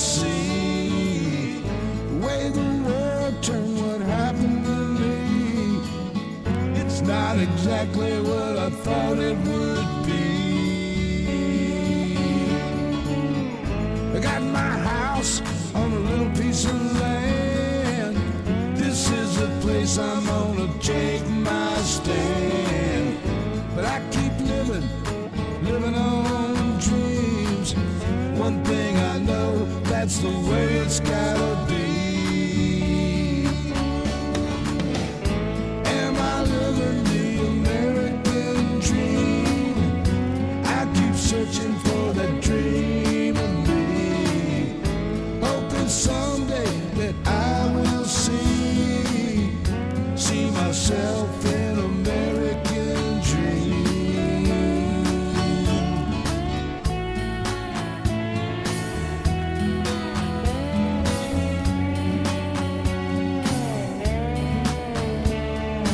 see the way the world turned, what happened to me. It's not exactly what I thought it would be. I got my house on a little piece of land. This is the place I'm gonna take my stand. But I keep living on dreams. One thing I know, that's the way it's gotta be. Am I living the American dream? I keep searching for that dream of me, hoping someday that I will see myself in American dream.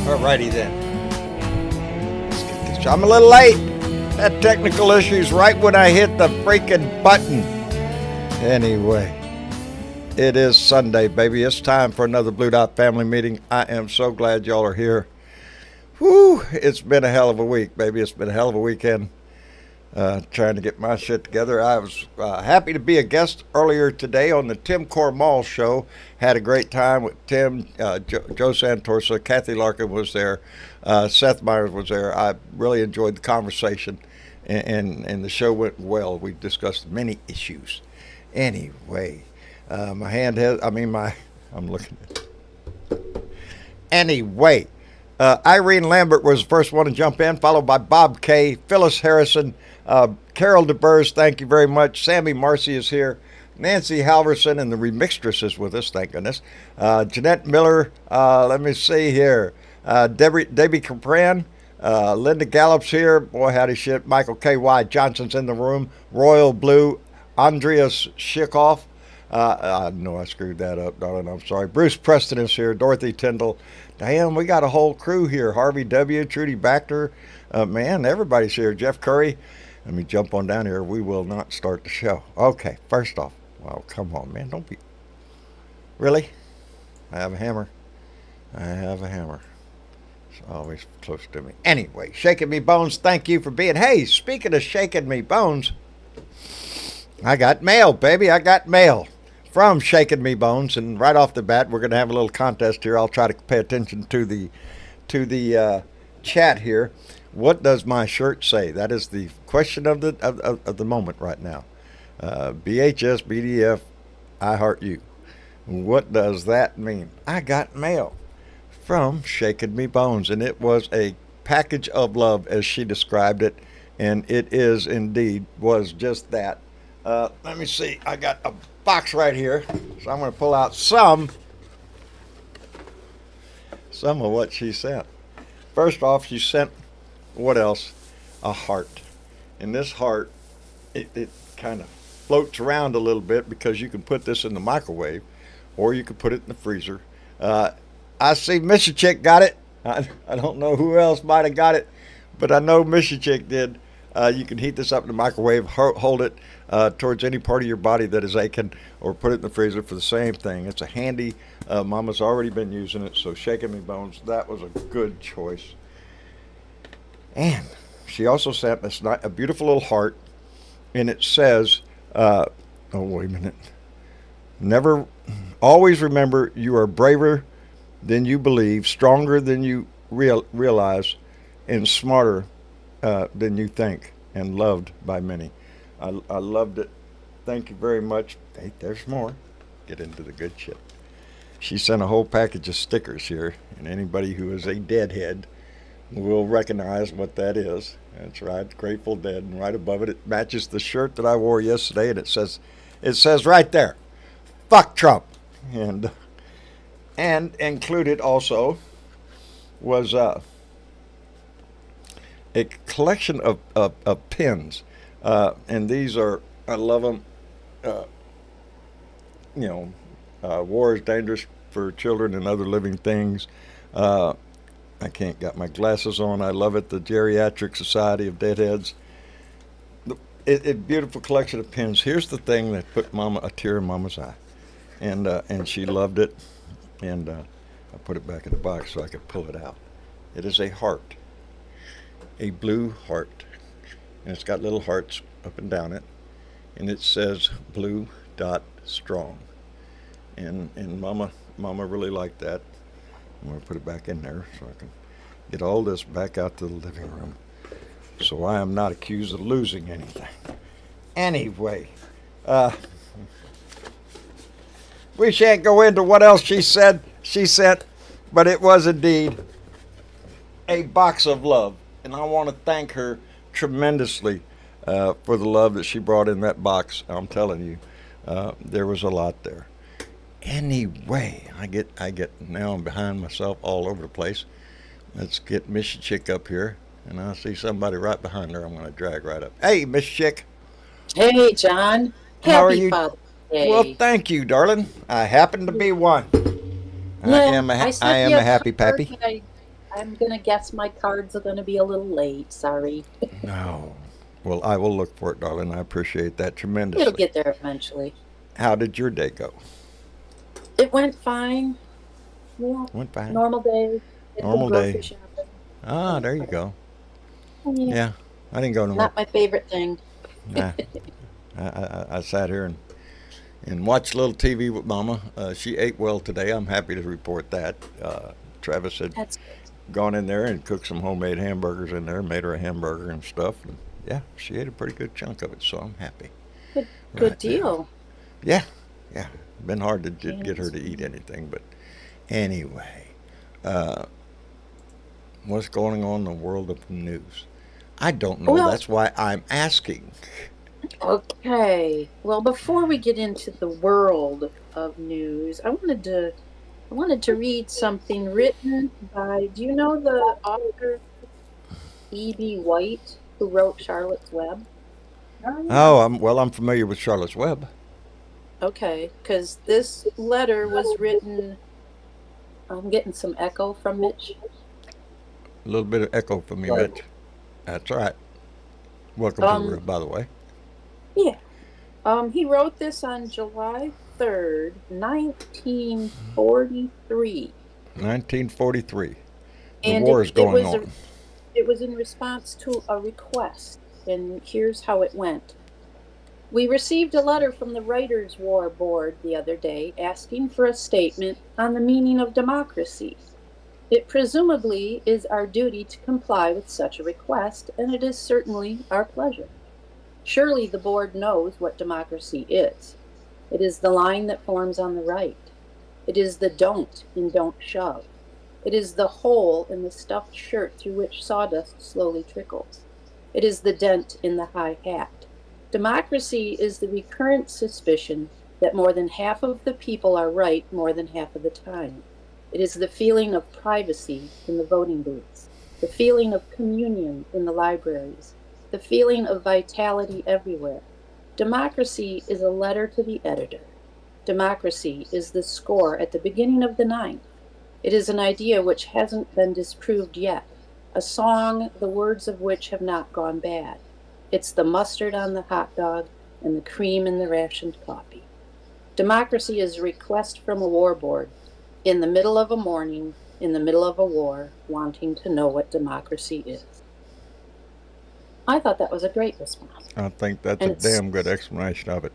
Alrighty then. Let's get this. I'm a little late. Had technical issues right when I hit the freaking button. Anyway, it is Sunday, baby. It's time for another Blue Dot family meeting. I am so glad y'all are here. Whew, it's been a hell of a week, baby. It's been a hell of a weekend. Trying to get my shit together. I was happy to be a guest earlier today on the Tim Cormall show. Had a great time with Tim, Joe Santorsa, Kathy Larkin was there, Seth Meyers was there. I really enjoyed the conversation, and the show went well. We discussed many issues. Anyway, I'm looking at it. Anyway, Irene Lambert was the first one to jump in, followed by Bob K., Phyllis Harrison, Carol DeBurs, thank you very much. Sammy Marcy is here. Nancy Halverson and the Remixtress is with us, thank goodness. Jeanette Miller, let me see here. Debbie Capran, Linda Gallup's here. Boy, howdy shit. Michael K.Y. Johnson's in the room. Royal Blue, Andreas Schickoff. I know I screwed that up, darling. I'm sorry. Bruce Preston is here. Dorothy Tyndall. Damn, we got a whole crew here. Harvey W., Trudy Baxter. Man, everybody's here. Jeff Curry. Let me jump on down here. We will not start the show. Okay, first off. Well, come on, man. Don't be... Really? I have a hammer. It's always close to me. Anyway, Shaking Me Bones, thank you for being... Hey, speaking of Shaking Me Bones, I got mail, baby. I got mail from Shaking Me Bones, and right off the bat, we're going to have a little contest here. I'll try to pay attention to the chat here. What does my shirt say? That is the question of the moment right now. BHS, BDF, I heart you. What does that mean? I got mail from Shaking Me Bones, and it was a package of love, as she described it, and it is indeed was just that. Let me see. I got a box right here, so I'm going to pull out some of what she sent. First off, she sent, what else? A heart. And this heart, it kind of floats around a little bit because you can put this in the microwave or you can put it in the freezer. I see Missy Chick got it. I don't know who else might have got it, but I know Missy Chick did. You can heat this up in the microwave, hold it towards any part of your body that is aching, or put it in the freezer for the same thing. It's a handy, Mama's already been using it, so Shaking Me Bones, that was a good choice. And she also sent us a beautiful little heart, and it says, oh, wait a minute. Always remember you are braver than you believe, stronger than you realize, and smarter than you think, and loved by many. I loved it. Thank you very much. Hey, there's more. Get into the good shit. She sent a whole package of stickers here, and anybody who is a deadhead will recognize what that is. That's right, Grateful Dead, and right above it, it matches the shirt that I wore yesterday, and it says right there, "Fuck Trump," and included also was a collection of pins, and these are, I love them. War is dangerous for children and other living things. I can't got my glasses on. I love it. The Geriatric Society of Deadheads. beautiful collection of pins. Here's the thing that put Mama a tear in Mama's eye, and she loved it, and I put it back in the box so I could pull it out. It is a heart, a blue heart, and it's got little hearts up and down it, and it says blue dot strong, and Mama really liked that. I'm gonna put it back in there so I can get all this back out to the living room, so I am not accused of losing anything. Anyway, we shan't go into what else she sent, but it was indeed a box of love, and I want to thank her tremendously for the love that she brought in that box. I'm telling you, there was a lot there. Anyway, I get now I'm behind myself all over the place. Let's get Miss Chick up here, and I see somebody right behind her. I'm going to drag right up. Hey, Miss Chick. Hey, John. How are Happy you? Father's Well, Day. thank you, darling. I happen to be one. Yeah, I I sent am you a a happy card, pappy. but I'm going to guess my cards are going to be a little late. Sorry. No. Well, I will look for it, darling. I appreciate that It'll tremendously. get there eventually. How did your day go? It went fine. Yeah, Went fine. normal day. Did some Normal grocery day. shopping. Ah, there you go. Yeah, Yeah, I didn't go nowhere. not my favorite thing. Nah, I sat here and watched a little TV with Mama. She ate well today. I'm happy to report that. Travis had That's good. gone in there and cooked some homemade hamburgers in there, made her a hamburger and stuff. And yeah, she ate a pretty good chunk of it, so I'm happy Good, good right now. deal. Yeah, yeah. Been hard to get her James. to eat anything, but anyway, uh, what's going on in the world of news? I don't know. Well, That's why I'm asking. okay. Well, before we get into the world of news, I wanted to read something written by, do you know the author E.B. White, who wrote Charlotte's Web? Oh, I'm familiar with Charlotte's Web. Okay, because this letter was written. I'm getting some echo from Mitch. A little bit of echo from me, Right. Mitch. That's all right. Welcome to the Um, room, by the way. yeah. He wrote this on July 3rd, 1943, 1943. The and war is it going was on. in response to a request, and here's how it went. We received a letter from the Writers' War Board the other day asking for a statement on the meaning of democracy. It presumably is our duty to comply with such a request, and it is certainly our pleasure. Surely the board knows what democracy is. It is the line that forms on the right. It is the don't in don't shove. It is the hole in the stuffed shirt through which sawdust slowly trickles. It is the dent in the high hat. Democracy is the recurrent suspicion that more than half of the people are right more than half of the time. It is the feeling of privacy in the voting booths, the feeling of communion in the libraries, the feeling of vitality everywhere. Democracy is a letter to the editor. Democracy is the score at the beginning of the ninth. It is an idea which hasn't been disproved yet, a song the words of which have not gone bad. It's the mustard on the hot dog and the cream in the rationed coffee. Democracy is a request from a war board in the middle of a morning, in the middle of a war, wanting to know what democracy is. I thought that was a great response. I think that's a And it damn good explanation of it.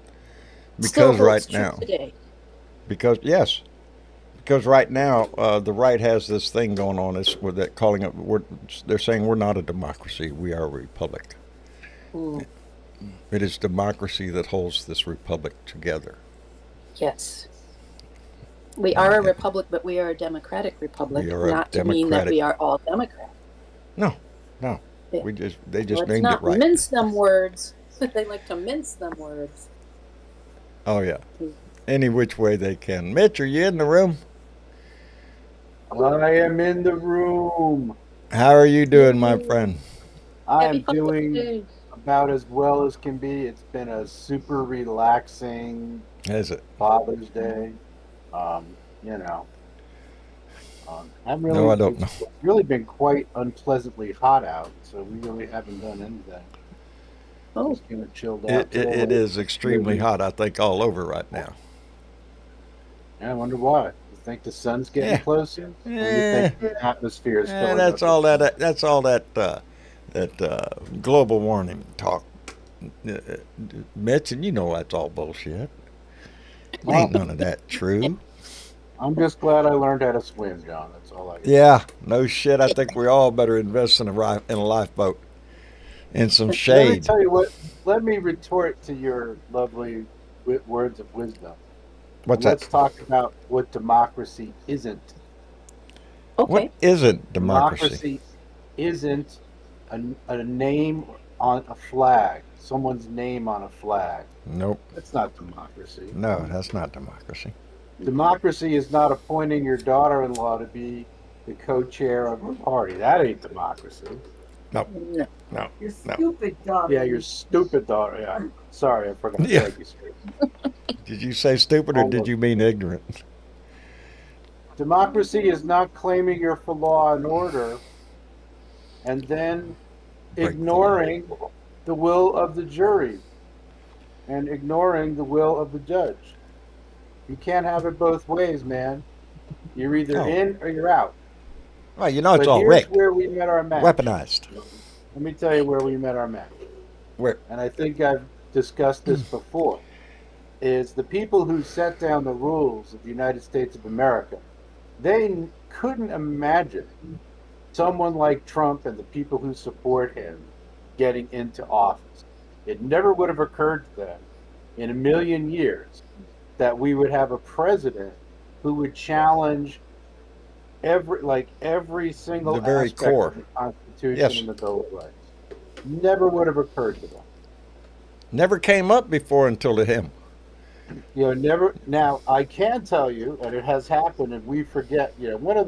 still Because holds right true now, today. because yes, because right now the right has this thing going on. Is with that calling it. They're saying we're not a democracy. We are a republic. Mm, It is democracy that holds this republic together. yes. We And, are a and republic, but we are a democratic we republic, are a not to mean that democratic. we are all Democrats. No, no. Yeah. They just Let's named it not right. mince them words. They like to mince them words. Oh yeah. Mm. Any which way they can. Mitch, are you in the room? I am in the room. How are you doing, my Yay. friend? I Happy am Father's doing Day. about as well as can be. It's been a super relaxing Is it? Father's Day. Um, you know, I'm No, I really, don't know. it's really been quite unpleasantly hot out, so we really haven't done anything. Oh, Just kind of chilled out. It is extremely hot, I think, all over right now. Yeah, I wonder why. You think the sun's getting Yeah. closer? Or you Eh, think the atmosphere is filling up? that's all that. That's all that global warming talk, Mitch, and you know that's all bullshit. Well, Ain't none of that true. I'm just glad I learned how to swim, John. That's all I can Yeah, no shit. I think we all better invest in a lifeboat in some say. Let me shade. tell you what. Let me retort to your lovely words of wisdom. What's And that? let's talk about what democracy isn't. What okay. isn't democracy? Democracy isn't a name on a flag, someone's name on a flag. Nope. That's not democracy. No, that's not democracy. Democracy is not appointing your daughter-in-law to be the co-chair of the party. That ain't democracy. No, No. no, You're no. stupid, dog. Yeah, your stupid daughter. Yeah. Sorry, I forgot. Yeah. Thank you, sir. Did you say stupid or did you mean ignorant? Democracy is not claiming you're for law and order and then Break the law. ignoring the will of the jury and ignoring the will of the judge. You can't have it both ways, man. You're either Oh. in or you're out. Well, you know it's But all here's rigged, where we met our match. weaponized. Let me tell you where we met our match. Where? And I think I've discussed this before, is the people who set down the rules of the United States of America, they couldn't imagine someone like Trump and the people who support him getting into office. It never would have occurred to them in a million years that we would have a president who would challenge every single The very aspect core. of the Constitution Yes. and the Bill of Rights. Never would have occurred to them. Never came up before until to him. You know, never. Now I can tell you, and it has happened, and we forget. You know, one of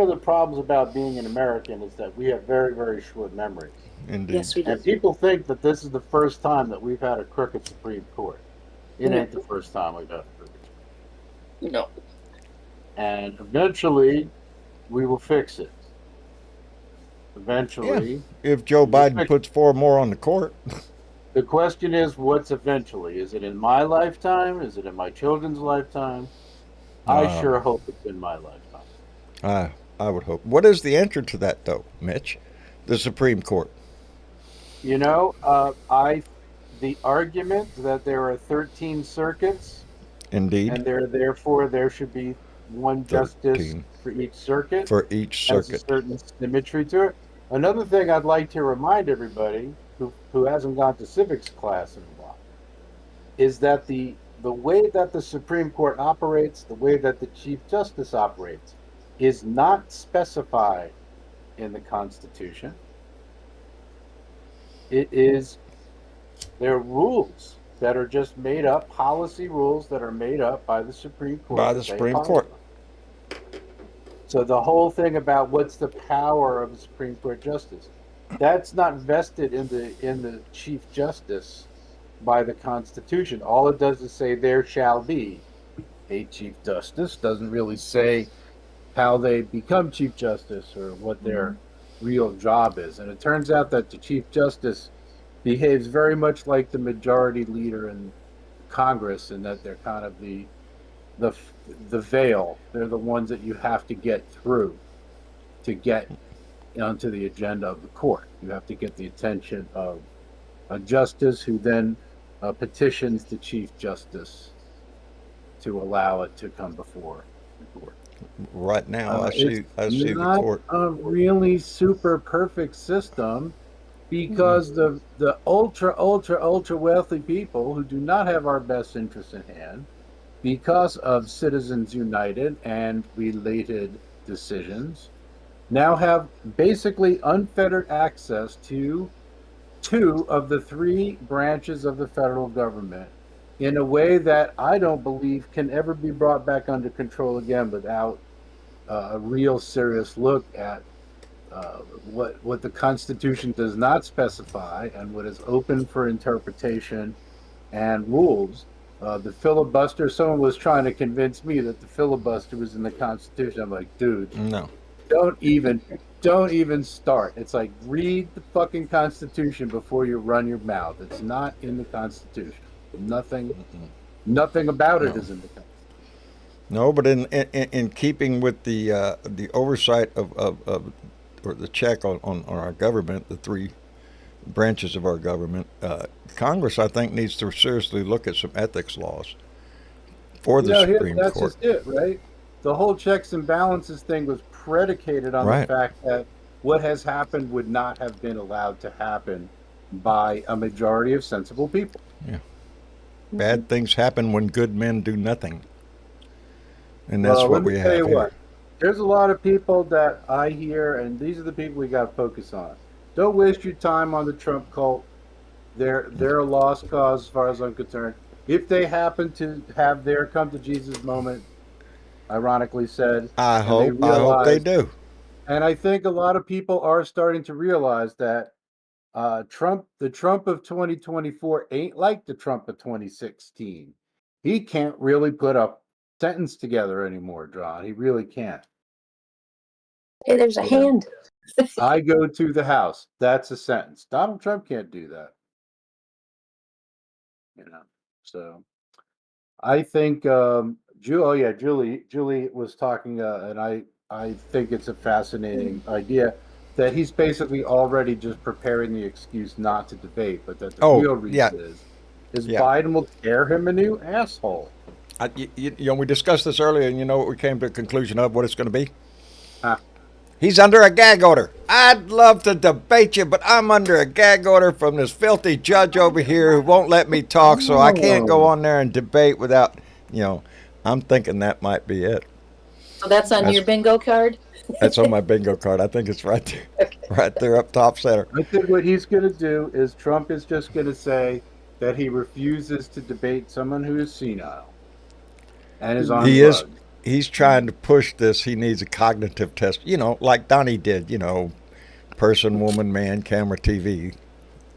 the problems about being an American is that we have very, very short memories. Indeed. Yes, we do. And people think that this is the first time that we've had a crooked Supreme Court. It No. ain't the first time we've had a crooked Supreme No. Court. And eventually, we will fix it. Eventually. If Joe Biden puts 4 more on the court, The question is, what's eventually? Is it in my lifetime? Is it in my children's lifetime? I sure hope it's in my lifetime. I would hope. What is the answer to that, though, Mitch? The Supreme Court. You know, the argument that there are 13 circuits, Indeed. and therefore there should be one justice 13. for each circuit. For each Has a circuit. certain symmetry to it. Another thing I'd like to remind everybody who hasn't gone to civics class in a while is that the way that the Supreme Court operates, the way that the Chief Justice operates, is not specified in the Constitution. There are rules that are just made up, policy rules that are made up by the Supreme Court. By the that they Supreme follow. Court. So the whole thing about what's the power of the Supreme Court justice, that's not vested in the Chief Justice by the Constitution. All it does is say there shall be a Chief Justice. Doesn't really say how they become Chief Justice or what their real job is. And it turns out that the Chief Justice behaves very much like the majority leader in Congress, in that they're kind of the veil. They're the ones that you have to get through to get onto the agenda of the court. You have to get the attention of a justice who then petitions the Chief Justice to allow it to come before the court. Right now, I see It's the not court. a really super perfect system, because the ultra wealthy people who do not have our best interests in hand, because of Citizens United and related decisions, now have basically unfettered access to 2 of the 3 branches of the federal government in a way that I don't believe can ever be brought back under control again without a real serious look at what the Constitution does not specify and what is open for interpretation and rules. The filibuster, someone was trying to convince me that the filibuster was in the Constitution. I'm like, dude, No. don't even start. It's like read the fucking Constitution before you run your mouth. It's not in the Constitution. Nothing about it No. is in the Constitution. No, but in keeping with the oversight of or the check on our government, the three branches of our government, Congress, I think, needs to seriously look at some ethics laws for the Supreme That's Court. just it, right? The whole checks and balances thing was predicated on the Right. fact that what has happened would not have been allowed to happen by a majority of sensible people. Bad things happen when good men do nothing, and that's Well, what let me we tell have you here. what. There's a lot of people that I hear, and these are the people we got to focus on. Don't waste your time on the Trump cult. They're a lost cause as far as I'm concerned. If they happen to have their come to Jesus moment, ironically said, I and they hope they realize, do. and I think a lot of people are starting to realize that the Trump of 2024 ain't like the Trump of 2016. He can't really put a sentence together anymore, John. He really can't. Hey, there's a Yeah. hand. I go to the house. That's a sentence. Donald Trump can't do that. So I think Julie was talking, and I think it's a fascinating idea that he's basically already just preparing the excuse not to debate, but that the real reason is Yeah. Biden will tear him a new asshole. We discussed this earlier, and you know what we came to a conclusion of what it's going to be? Huh. He's under a gag order. I'd love to debate you, but I'm under a gag order from this filthy judge over here who won't let me talk, so I can't go on there and debate without, I'm thinking that might be it. So that's on your bingo card? That's on my bingo card. I think it's right there, right there up top center. I think what he's going to do is Trump is just going to say that he refuses to debate someone who is senile and is on drugs. He's trying to push this. He needs a cognitive test, like Donnie did, person, woman, man, camera, TV.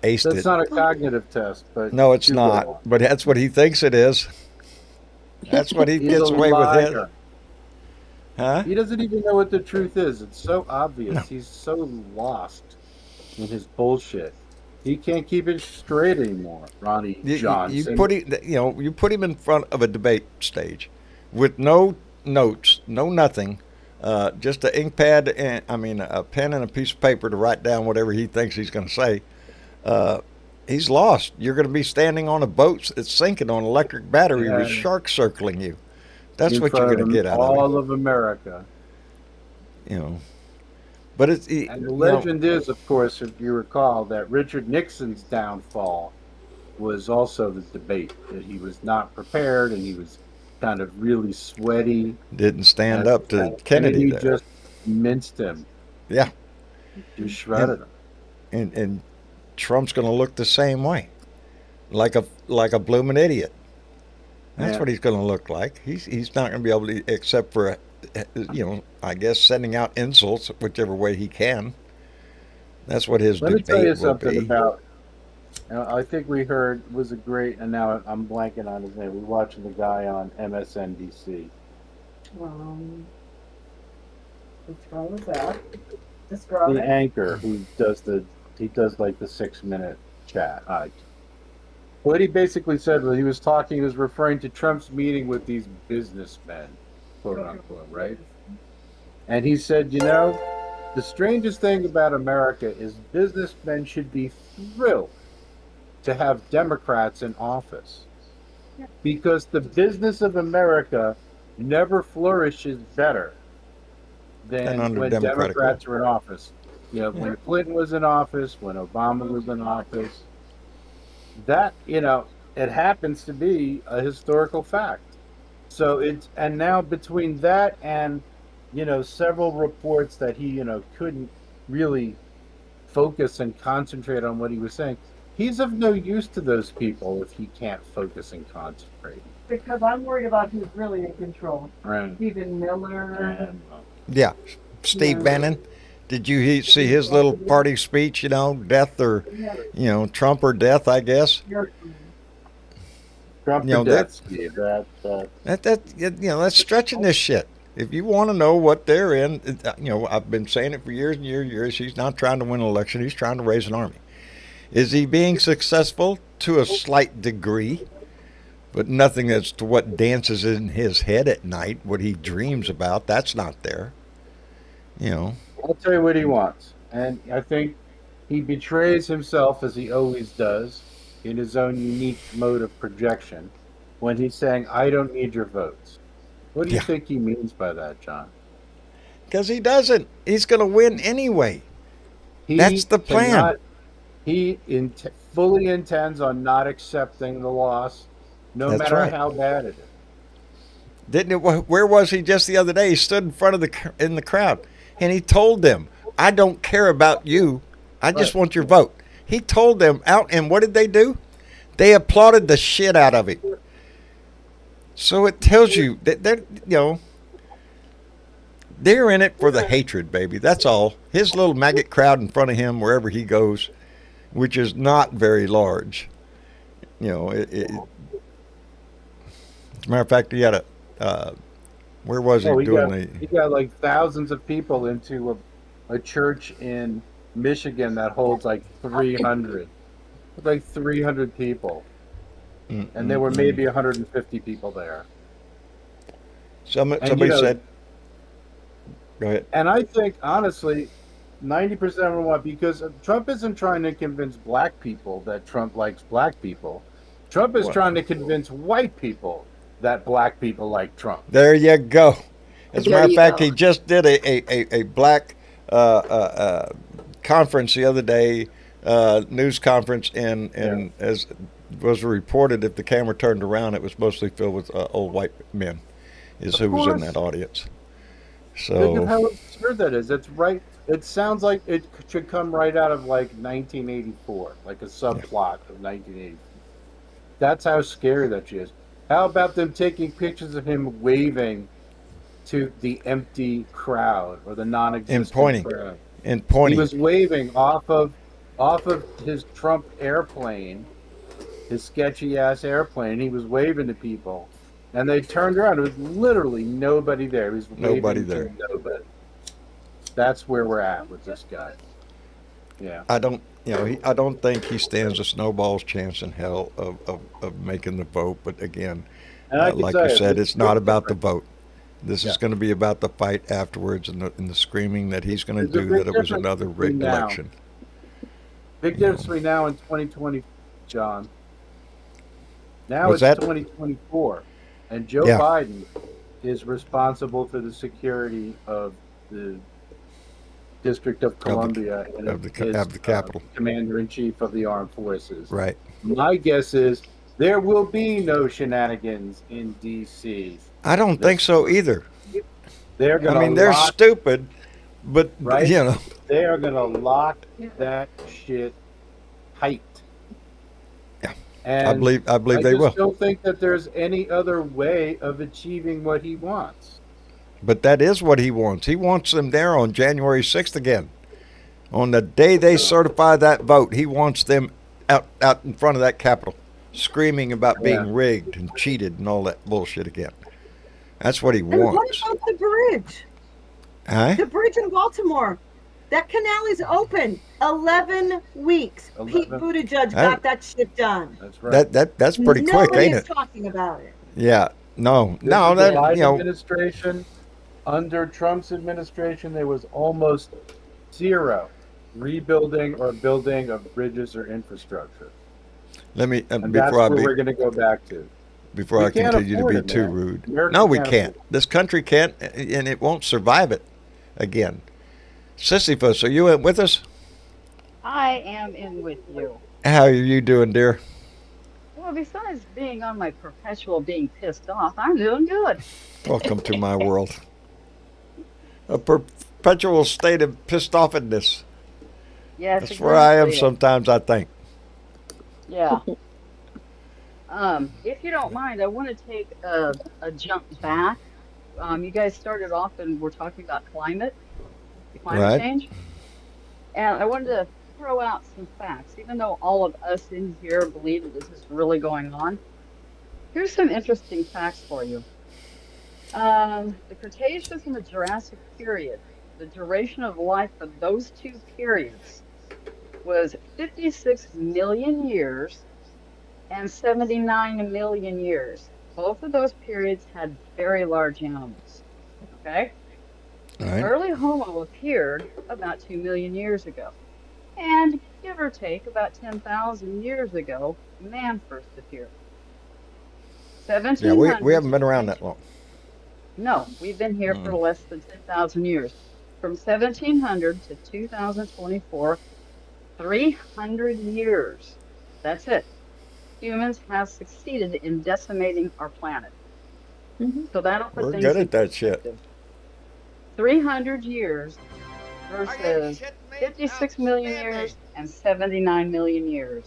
Aced it. That's not a cognitive test, but no, it's not. But that's what he thinks it is. That's what he gets away with it. Huh? He doesn't even know what the truth is. It's so obvious. No. He's so lost in his bullshit. He can't keep it straight anymore, Ronnie Johnson. You put him in front of a debate stage with no notes, no nothing, just an ink pad and a pen and a piece of paper to write down whatever he thinks he's going to say. He's lost. You're going to be standing on a boat that's sinking on electric battery with sharks circling you. That's what you're going to get out of it. All of America. But it's and the legend is, of course, if you recall, that Richard Nixon's downfall was also the debate, that he was not prepared and he was kind of really sweaty. Didn't stand up to Kennedy. He just minced him. Yeah. Just shredded him. And Trump's going to look the same way, like a blooming idiot. That's what he's going to look like. He's not going to be able to, except for, I guess sending out insults whichever way he can. That's what his debate will be. Let me tell you something about. I think we heard was a great, and now I'm blanking on his name. We're watching the guy on MSNBC. What's wrong with that? The anchor who does like the 6-minute chat. What he basically said was he was referring to Trump's meeting with these businessmen, quote unquote, right? And he said, the strangest thing about America is businessmen should be thrilled to have Democrats in office because the business of America never flourishes better than when Democrats were in office. When Clinton was in office, when Obama was in office, that, it happens to be a historical fact. So and now between that and, several reports that he, couldn't really focus and concentrate on what he was saying, he's of no use to those people if he can't focus and concentrate. Because I'm worried about who's really in control. Right. Stephen Miller. Yeah. Steve Bannon. Did you see his little party speech, death or, Trump or death, I guess? Trump or death, that's stretching this shit. If you want to know what they're in, I've been saying it for years and years and years. He's not trying to win an election. He's trying to raise an army. Is he being successful? To a slight degree, but nothing as to what dances in his head at night, what he dreams about. That's not there. I'll tell you what he wants. And I think he betrays himself, as he always does, in his own unique mode of projection when he's saying, I don't need your votes. What do you Yeah. think he means by that, John? Because he doesn't. He's going to win anyway. He That's the plan. cannot- He fully intends on not accepting the loss, no That's matter right. how bad it is. Didn't it? Where was he just the other day? He stood in front of the crowd, and he told them, "I don't care about you. I just Right. want your vote." He told them out, and what did they do? They applauded the shit out of him. So it tells you that they're in it for the hatred, baby. That's all. His little maggot crowd in front of him, wherever he goes, which is not very large. As a matter of fact, he had where was he Oh, doing he got like thousands of people into a church in Michigan that holds like 300. Like 300 people. And there were maybe 150 people there. Somebody said, go ahead. And I think, honestly, 90% of them want, because Trump isn't trying to convince black people that Trump likes black people. Trump is Well- trying to convince white people that black people like Trump. There you go. As a There matter of you fact, go. he just did a black conference the other day, news conference, and as was reported, if the camera turned around, it was mostly filled with old white men, is who was in course. that audience. Think of So how absurd that is. It's right. It sounds like it should come right out of like 1984, like a subplot of 1984. That's how scary that she is. How about them taking pictures of him waving to the empty crowd or the non-existent And pointing. crowd? and pointing. He was waving off of his Trump airplane, his sketchy ass airplane. He was waving to people, and they turned around. It was literally nobody there. He was waving Nobody to there. nobody. That's where we're at with this guy. Yeah. I don't, I don't think he stands a snowball's chance in hell of making the vote. But again, And I can like tell you said, this it's not big about the difference. vote. This Yeah. is going to be about the fight afterwards and the screaming that he's going to There's a do big that it was difference another between rigged now. election. Big difference between now and 2020, John. Now What's it's that? 2024, and Joe Yeah. Biden is responsible for the security of the District of Columbia and of the Capitol. Commander-in-Chief of the Armed Forces. Right. My guess is there will be no shenanigans in D.C. I don't think so either. They're I going mean, to they're lock. stupid, but Right? you know, They are going to lock that shit tight. Yeah. And I believe I they just will. don't think that there's any other way of achieving what he wants. But that is what he wants. He wants them there on January 6th again. On the day they certify that vote, he wants them out in front of that Capitol, screaming about being Yeah. rigged and cheated and all that bullshit again. That's what he And what wants. about the bridge? Huh? The bridge in Baltimore. That canal is open 11 weeks. Pete 11. Buttigieg I- got that shit done. That's right. That's pretty Nobody quick, ain't is it? talking about it. Yeah. No. This No. is the That Biden administration. Under Trump's administration, there was almost zero rebuilding or building of bridges or infrastructure. Let me And that's where we're going to go back to. before we I can't continue to afford be it, too man. rude. America No, we can't can't. afford This country can't, and it won't survive it again. Sisyphus, are you in with us? I am in with you. How are you doing, dear? Well, besides being on my perpetual being pissed off, I'm doing good. Welcome to my world. A perpetual state of pissed offedness. Yes, That's where I am exactly. sometimes, I think. Yeah. If you don't mind, I want to take a jump back. You guys started off and we're talking about climate Right. change. And I wanted to throw out some facts, even though all of us in here believe that this is really going on. Here's some interesting facts for you. The Cretaceous and the Jurassic period, the duration of life for those two periods was 56 million years and 79 million years. Both of those periods had very large animals. Okay? All The right. early Homo appeared about 2 million years ago. And give or take about 10,000 years ago, man first appeared. Yeah, we 1700 haven't to been around 20, that long. no, we've been here for Mm. less than 10,000 years. From 1700 to 2024, 300 years. That's it. Humans have succeeded in decimating our planet. Mhm. So that'll put We're things good in at that shit. perspective. 300 years Are you versus shitting me? 56 million Outstanding. years and 79 million years.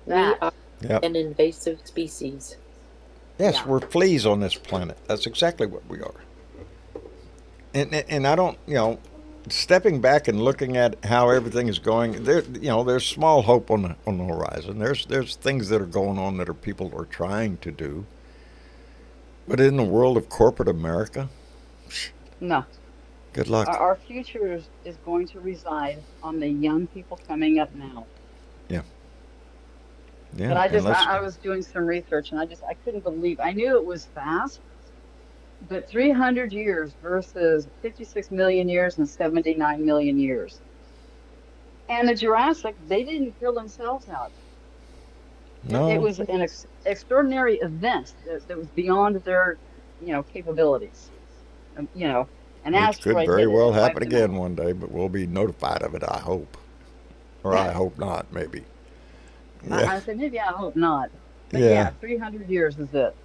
We That, are Yep. an invasive species. Yes, yeah, we're fleas on this planet. That's exactly what we are. And I don't, stepping back and looking at how everything is going, there's small hope on the horizon. There's things that are going on that people are trying to do. But in the world of corporate America, no. good luck. Our future is going to reside on the young people coming up now. Yeah. But Yeah, and let's. I was doing some research and I couldn't believe, I knew it was fast, but 300 years versus 56 million years and 79 million years. And the Jurassic, they didn't kill themselves out. It No, was an extraordinary event that was beyond their, capabilities. An which could asteroid very hit it well and wiped happen them out. again one day, but we'll be notified of it, I hope. Or I hope not, maybe. Yeah. I said, maybe I hope not. But Yeah. yeah, 300 years is it.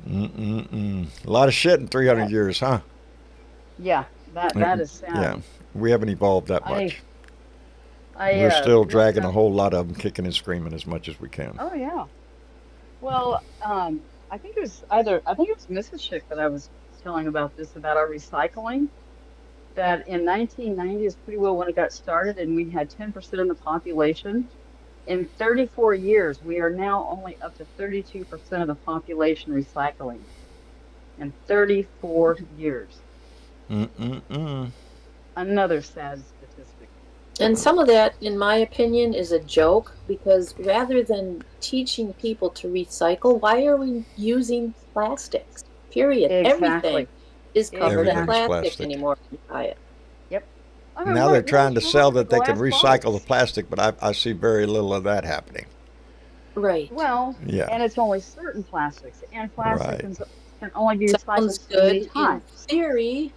Mm-mm-mm. A lot of shit in 300 That, years, huh? yeah, that is Yeah. sad. We haven't evolved that I, much. I We're still looked dragging a up, whole lot of them kicking and screaming as much as we can. oh yeah. Well, I think it was Mrs. Schick that I was telling about this, about our recycling, that in 1990 is pretty well when it got started, and we had 10% of the population. In 34 years, we are now only up to 32% of the population recycling. In 34 years. Mm-mm-mm. Another sad statistic. And some of that, in my opinion, is a joke because rather than teaching people to recycle, why are we using plastics? Period. Everything Exactly. is covered in Everything's Exactly. plastic plastic. anymore. You buy it. Yep. I mean, Now they're what trying is to wrong sell with that the they can glass recycle the bottles? plastic, but I see very little of that happening. Right. Well, Yeah, and it's only certain plastics, and plastic right. can only be recycled Sounds so many good in times. theory.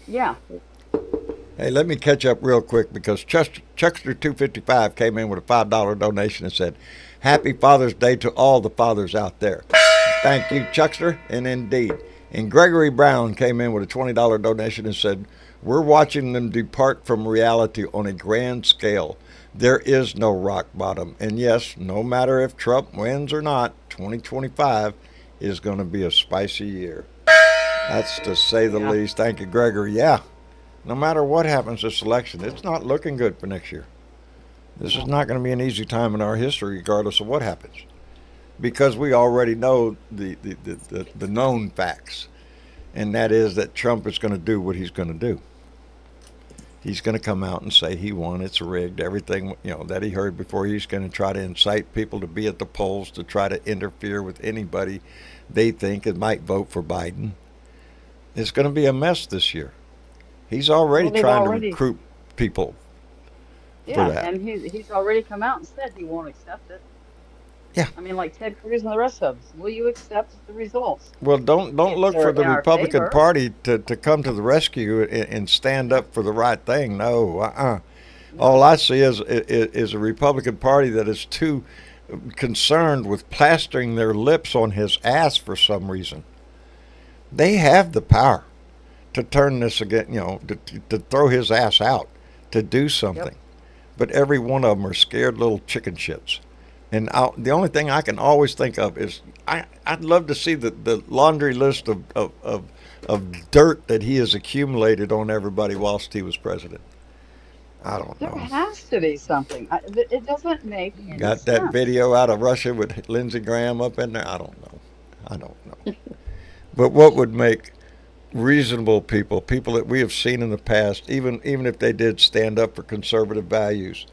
Yeah. Hey, let me catch up real quick because Chuckster255 came in with a $5 donation and said, Happy Father's Day to all the fathers out there. Thank you, Chuckster, and indeed. And Gregory Brown came in with a $20 donation and said, We're watching them depart from reality on a grand scale. There is no rock bottom. And yes, no matter if Trump wins or not, 2025 is going to be a spicy year. That's to say the Yeah. least. Thank you, Gregory. Yeah, no matter what happens this election, it's not looking good for next year. This is No. not going to be an easy time in our history, regardless of what happens, because we already know the known facts, and that is that Trump is going to do what he's going to do. He's going to come out and say he won, it's rigged, everything that he heard before. He's going to try to incite people to be at the polls to try to interfere with anybody they think it might vote for Biden. It's going to be a mess this year. He's already Well, they've trying to already, recruit people for yeah, that. and he's already come out and said he won't accept it. Yeah. I mean, like Ted Cruz and the rest of them. Will you accept the results? Well, don't If look they're for the in our Republican favor, Party to come to the rescue and stand up for the right thing. No, All no. I see is a Republican Party that is too concerned with plastering their lips on his ass for some reason. They have the power to turn this again, to throw his ass out, to do Yep. something. But every one of them are scared little chicken shits. And the only thing I can always think of is I'd love to see the laundry list of dirt that he has accumulated on everybody whilst he was president. I don't There know. has to be something. It doesn't make any Got that sense. video out of Russia with Lindsey Graham up in there? I don't know. I don't know. But what would make reasonable people, people that we have seen in the past, even if they did stand up for conservative values,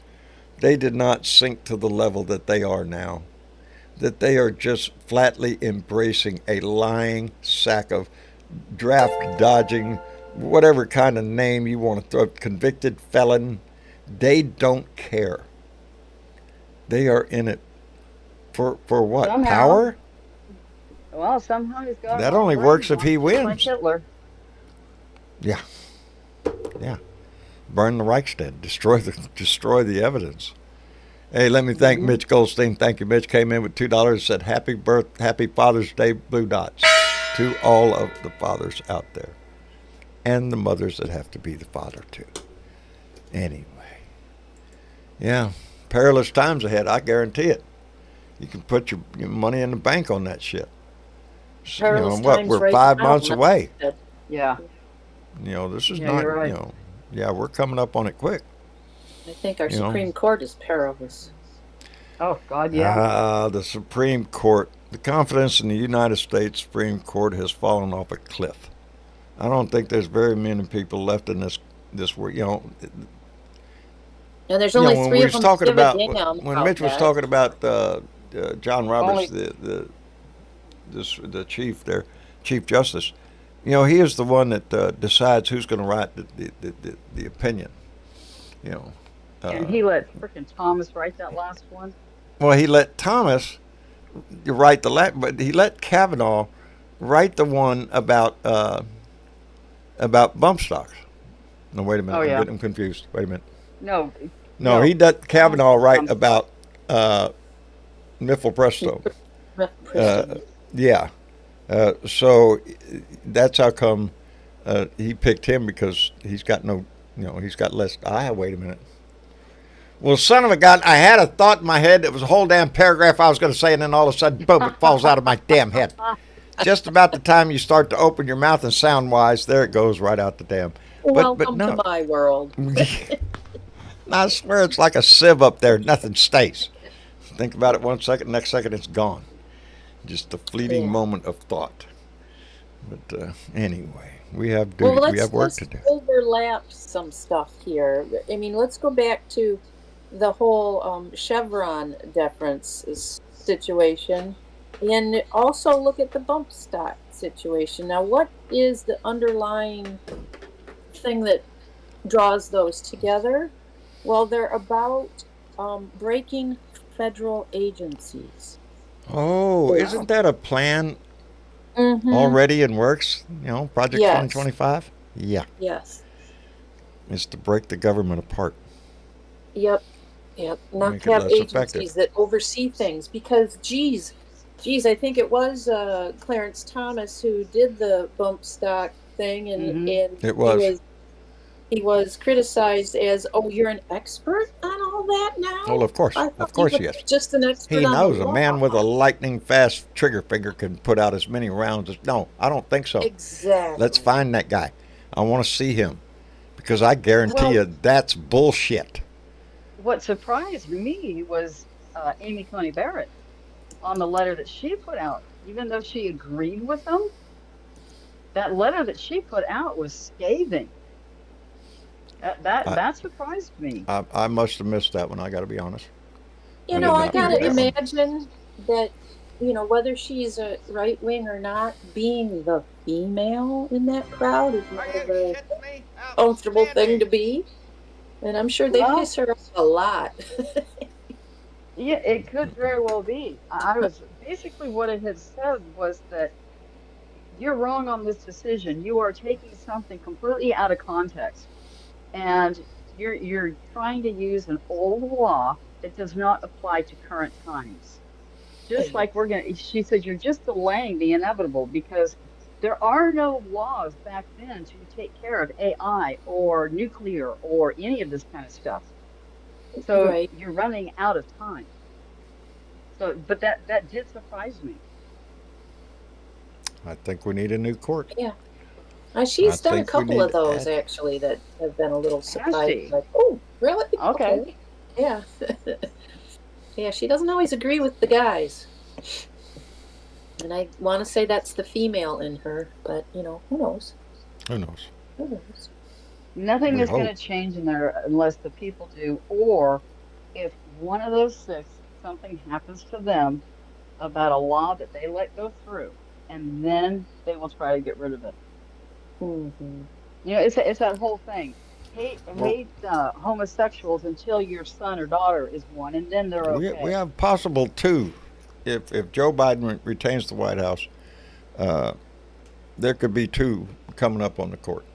they did not sink to the level that they are now. That they are just flatly embracing a lying sack of draft dodging, whatever kind of name you want to throw, convicted felon. They don't care. They are in it for what? Somehow. Power? Well, somehow he's got That all only brains works if on, he just like wins. Hitler. Yeah, yeah. Burn the Reichstag. Destroy the evidence. Hey, let me thank Mitch Goldstein. Thank you, Mitch. Came in with $2. Said Happy Father's Day, Blue Dots, to all of the fathers out there, and the mothers that have to be the father too. Anyway, yeah, perilous times ahead. I guarantee it. You can put your money in the bank on that shit. Perilous What? times We're right 5 months now. away. Yeah. This is Yeah, not. you're right. Yeah, we're coming up on it quick. I think our You know. Supreme Court is perilous. Oh God, yeah. The Supreme Court, the confidence in the United States Supreme Court has fallen off a cliff. I don't think there's very many people left in this world. And there's only When three we of was them talking give about a damn when about Mitch was that. talking about John Roberts, Only- the chief there, Chief Justice. He is the one that decides who's going to write the opinion. And he let frickin' Thomas write that last one. Well, he let Thomas write but he let Kavanaugh write the one about bump stocks. No, wait a minute. Oh, yeah. I'm getting confused. Wait a minute. No. No, he let Kavanaugh Thomas write bump about Miffelpresto. Yeah. So that's how come he picked him, because he's got he's got less. Wait a minute. Well, son of a gun, I had a thought in my head. It was a whole damn paragraph I was going to say, and then all of a sudden, boom, it falls out of my damn head. Just about the time you start to open your mouth and sound wise, there it goes right out the damn. Welcome no. to my world. I swear it's like a sieve up there. Nothing stays. Think about it 1 second, next second it's gone. Just a fleeting moment of thought. But anyway, we have duty. Well, we have work to let's do. overlap some stuff here. I mean, let's go back to the whole Chevron deference situation, and also look at the bump stock situation. Now, what is the underlying thing that draws those together? Well, they're about breaking federal agencies. Oh, Yeah. isn't that a plan Mm-hmm. already in works? Project Yes. 2025? Yeah. Yes. It's to break the government apart. Yep. Not Make to it have less agencies effective. that oversee things, because geez, I think it was Clarence Thomas who did the bump stock thing, and Mhm. It was. he was criticized as, oh, you're an expert on all that now. Well, of course. I thought Of course he he was is. just an expert He on knows the a law. man with a lightning fast trigger finger can put out as many rounds as. No, I don't think so. Exactly. Let's find that guy. I want to see him, because I guarantee Well- you that's bullshit. What surprised me was Amy Coney Barrett on the letter that she put out. Even though she agreed with them, that letter that she put out was scathing. That surprised me. I must have missed that one. I got to be honest. You I know, did I not gotta read that one. imagine that, whether she's a right wing or not, being the female in that crowd is not a very comfortable thing to be. And I'm sure they Well- piss her off a lot. Yeah, it could very well be. I was basically what it had said was that you're wrong on this decision. You are taking something completely out of context, and you're trying to use an old law that does not apply to current times. Just like she said, you're just delaying the inevitable, because there are no laws back then to take care of AI or nuclear or any of this kind of stuff. So Right. you're running out of time. So, but that did surprise me. I think we need a new court. Yeah. She's I done a think we couple need of those, to actually, that have been a little she? surprising. Like, oh, really? Okay. Yeah. Yeah, she doesn't always agree with the guys. And I want to say that's the female in her, but who knows? Who knows? Who knows? Nothing We is going hope. to change in there unless the people do, or if one of those six, something happens to them about a law that they let go through, and then they will try to get rid of it. Hmm. It's that whole thing. Hate Well, hate homosexuals until your son or daughter is one, and then they're we okay. have possible two. If Joe Biden retains the White House, uh, there could be two coming up on the court.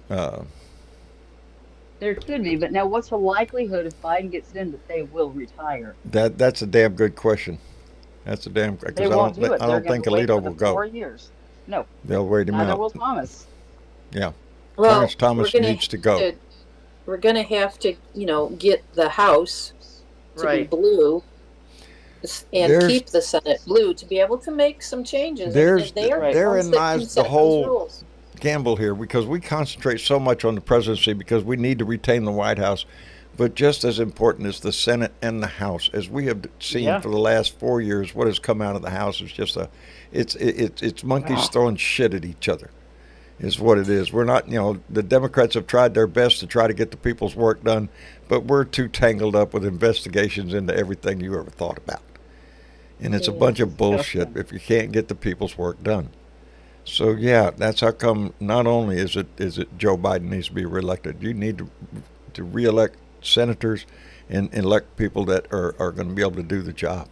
Uh, There could be, but now what's the likelihood if Biden gets in that they will retire? that's a damn good question. That's a damn They because won't do it. I They're don't going to think wait Alito for will the go. 4 years. No, They'll wait him neither out. will Thomas. Yeah, Clarence Well, Thomas needs to go. we're gonna have to, get the House to be Right. blue and There's keep the Senate blue to be able to make some changes. And there's they are the Right. ones therein that can lies the set those whole rules. gamble here because we concentrate so much on the presidency because we need to retain the White House. But just as important is the Senate and the House. As we have seen Yeah. for the last 4 years, what has come out of the House is just it's monkeys throwing shit at each other. Is what it is. We're not, the Democrats have tried their best to try to get the people's work done, but we're too tangled up with investigations into everything you ever thought about. And it's a Yeah. bunch of bullshit Disgusting. if you can't get the people's work done. So yeah, that's how come. Not only is it Joe Biden needs to be reelected, you need to reelect senators and elect people that are going to be able to do the job.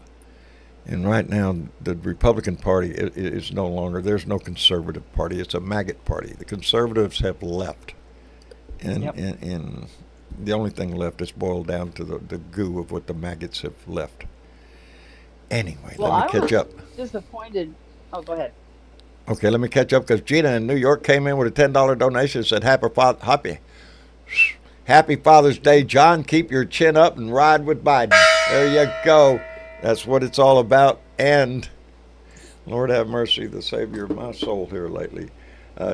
And right now, the Republican Party is no longer. There's no conservative party. It's a maggot party. The conservatives have left, and Yep. and the only thing left is boiled down to the goo of what the maggots have left. Anyway, Well, let me I catch was up. disappointed. Oh, go ahead. Okay, let me catch up because Gina in New York came in with a $10 donation and said, Happy Father's Day, John. Keep your chin up and ride with Biden. There you go. That's what it's all about. And Lord have mercy, the Savior of my soul here lately.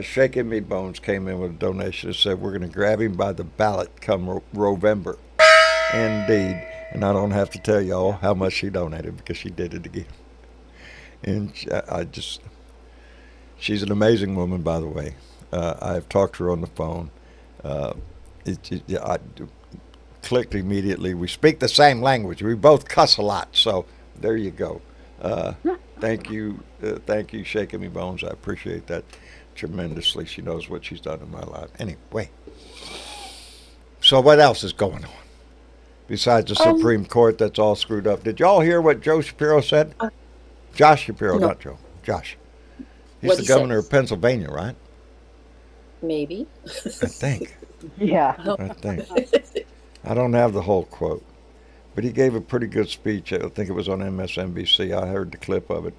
Shaking Me Bones came in with a donation and said, we're going to grab him by the ballot come November. Indeed. And I don't have to tell y'all how much she donated because she did it again. And she's an amazing woman, by the way. I've talked to her on the phone. Uh, I clicked immediately. We speak the same language. We both cuss a lot. So there you go. Uh, thank you, Shaking Me Bones. I appreciate that tremendously. She knows what she's done in my life. Anyway, so what else is going on besides the Supreme Court that's all screwed up? Did y'all hear what Joe Shapiro said? Josh Shapiro, No. not Joe. Josh. He's What'd the he governor say? of Pennsylvania, right? Maybe. I think. Yeah. I think. I don't have the whole quote, but he gave a pretty good speech. I think it was on MSNBC. I heard the clip of it.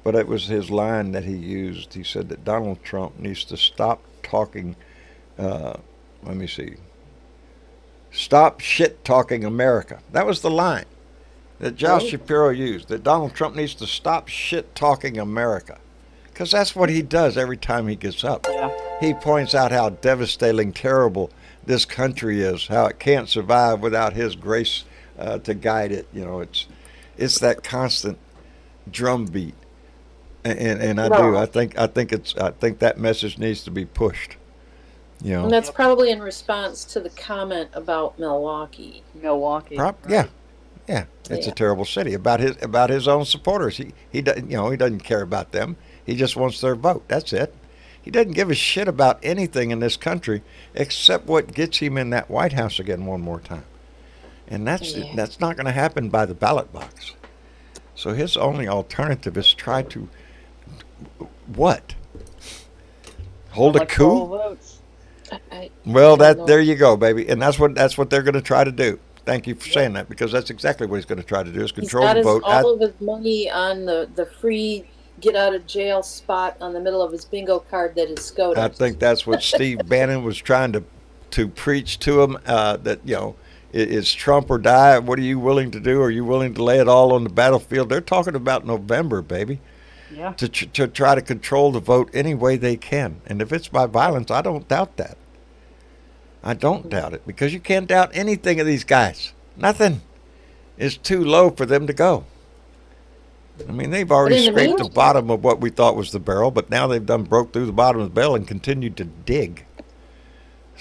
But it was his line that he used. He said that Donald Trump needs to stop talking. Let me see. Stop shit talking America. That was the line that Josh Right. Shapiro used. That Donald Trump needs to stop shit talking America. Because that's what he does every time he gets up. Yeah. He points out how devastating, terrible this country is, how it can't survive without his grace to guide it. It's that constant drumbeat, and I do. Well, I think that message needs to be pushed. and that's probably in response to the comment about Milwaukee. Milwaukee. Yeah, yeah. It's a Yeah. terrible city about his own supporters. He doesn't care about them. He just wants their vote. That's it. He doesn't give a shit about anything in this country except what gets him in that White House again one more time. And that's not going to happen by the ballot box. So his only alternative is try to what? Hold a Electoral coup? votes. Well, don't know. there you go, baby. And that's what they're going to try to do. Thank you for saying that because that's exactly what he's going to try to do is He's control got the vote. all of his money on the free get out of jail spot on the middle of his bingo card that is SCOTUS. I think that's what Steve Bannon was trying to preach to him. That it's Trump or die. What are you willing to do? Are you willing to lay it all on the battlefield? They're talking about November, baby, Yeah. to try to control the vote any way they can. And if it's by violence, I don't doubt that. I don't doubt it because you can't doubt anything of these guys. Nothing is too low for them to go. I mean, they've But already in the scraped the meantime, bottom of what we thought was the barrel, but now they've done broke through the bottom of the barrel and continued to dig.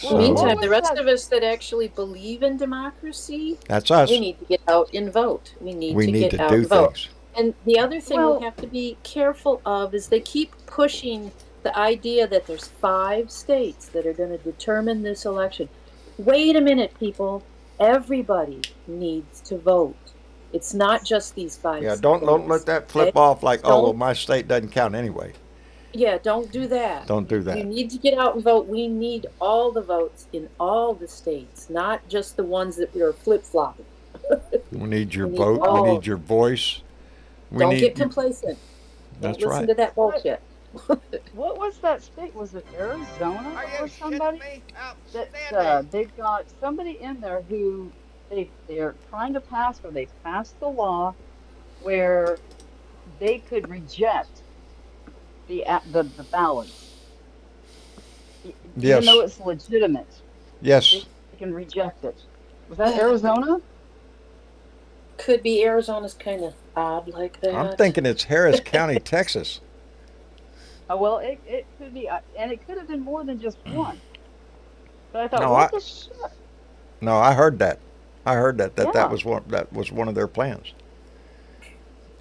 Well, what So the was rest that? of us that actually believe in democracy, that's we us. need to get out and vote. We need We to need get to out do and vote. things. And the other thing we Well, have to be careful of is they keep pushing the idea that there's 5 states that are going to determine this election. Wait a minute, people. Everybody needs to vote. It's not just these five Yeah, don't let states. that Okay? flip off like, oh well, Don't, my state doesn't count anyway. yeah, don't do that. Don't do You that. need to get out and vote. We need all the votes in all the states, not just the ones that are flip flopping. We need your We need vote. We well, all need of your them. voice. We Don't get need you. complacent. Don't That's listen right. to that what bullshit. what was that state? Was it Arizona Are or you shitting somebody me? that Outstanding. they've got somebody in there who they're trying to pass, or they passed the law where they could reject the ballots, even though Yes. it's legitimate. Yes. They can reject it. Was that Arizona? Could be Arizona's kind of odd like I'm that. thinking it's Harris County, Texas. Oh, well, it could be, and it could have been more than just one. But I thought, No, what I the shit? no, I heard that. I heard that Yeah. was one of their plans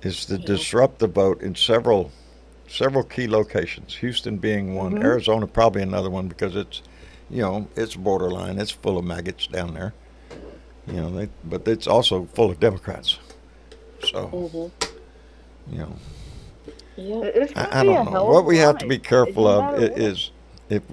is to Yeah. disrupt the vote in several key locations. Houston being one, Mm-hmm. Arizona probably another one because it's borderline. It's full of maggots down there. But it's also full of Democrats. So Hmm. you know, Yeah. It's going to I be don't a know. hell of What a we have to be ride, careful no of matter what. is if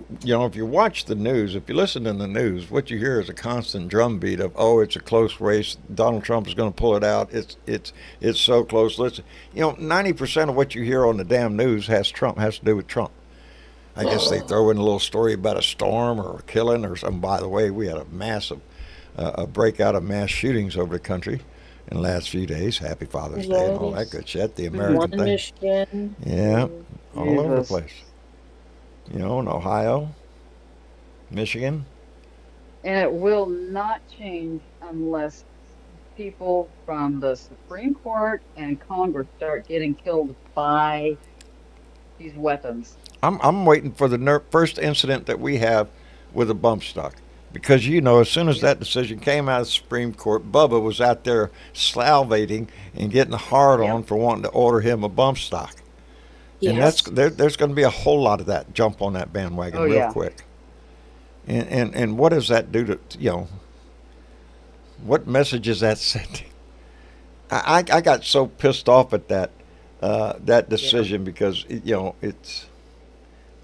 you watch the news, if you listen to the news, what you hear is a constant drumbeat of, oh, it's a close race. Donald Trump is going to pull it out. It's so close. 90% of what you hear on the damn news has to do with Trump. I guess they throw in a little story about a storm or a killing or something. By the way, we had a massive a breakout of mass shootings over the country in the last few days. Happy Father's Day and all that Yes. good shit. The One American in thing. Michigan. Yeah, all over the Jesus. place. In Ohio, Michigan. And it will not change unless people from the Supreme Court and Congress start getting killed by these weapons. I'm waiting for the first incident that we have with a bump stock. Because as soon as Yep. that decision came out of the Supreme Court, Bubba was out there salivating and getting hard on Yep. for wanting to order him a bump stock. And Yep. there's going to be a whole lot of that jump on that bandwagon Oh, real yeah. quick. And what does that do to what message is that sending? I got so pissed off at that Yeah. decision because it's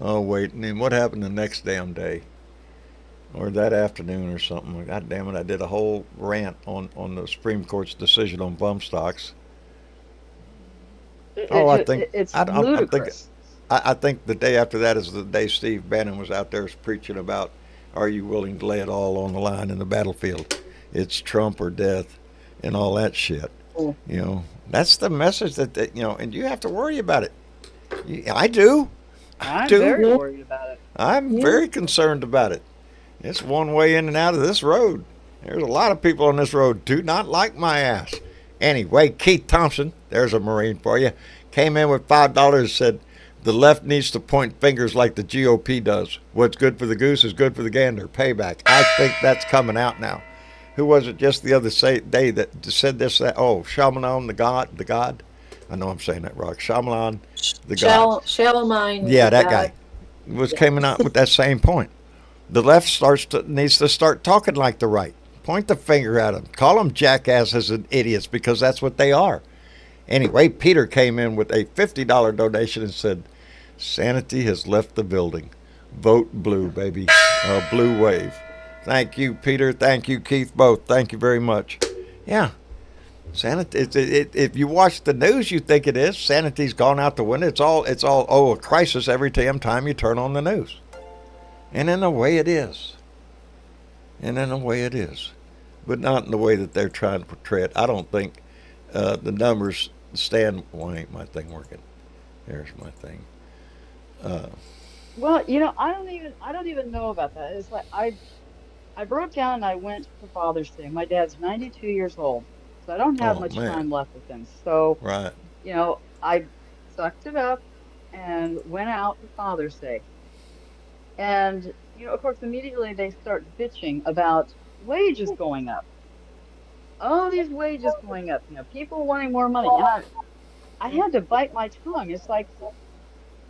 oh wait, and then what happened the next damn day or that afternoon or something? God damn it! I did a whole rant on the Supreme Court's decision on bump stocks. Oh, It's I'm thinking. ludicrous. I think the day after that is the day Steve Bannon was out there preaching about, are you willing to lay it all on the line in the battlefield? It's Trump or death and all that shit. Oh, That's the message and you have to worry about it. I do. I I'm do. very Yeah. worried about it. I'm Yeah. very concerned about it. It's one way in and out of this road. There's a lot of people on this road do not like my ass. Anyway, Keith Thompson, there's a Marine for you, came in with $5, said the left needs to point fingers like the GOP does. What's good for the goose is good for the gander. Payback. I think that's coming out now. Who was it just the other day that said this? Oh, Shyamalan, the God. I know I'm saying that wrong. Shyamalan, the God. Shallow mind. Yeah, that God. guy was coming Yes. out with that same point. The left needs to start talking like the right. Point the finger at them. Call them jackasses and idiots because that's what they are. Anyway, Peter came in with a $50 donation and said, "Sanity has left the building. Vote blue, baby. Blue wave." Thank you, Peter. Thank you, Keith. Both. Thank you very much. Yeah, sanity. If you watch the news, you think it is. Sanity's gone out the window. It's all a crisis every damn time you turn on the news. And in a way, it is. But not in the way that they're trying to portray it. I don't think the numbers stand. Why ain't my thing working? There's my thing. Uh, Well, I don't even know about that. It's like I broke down and I went for Father's Day. My dad's 92 years old, so I don't have oh much man, time left with him. So right? I sucked it up and went out for Father's Day. And, of course, immediately they start bitching about wages going up. All these wages going up, people wanting more money. And I had to bite my tongue. It's like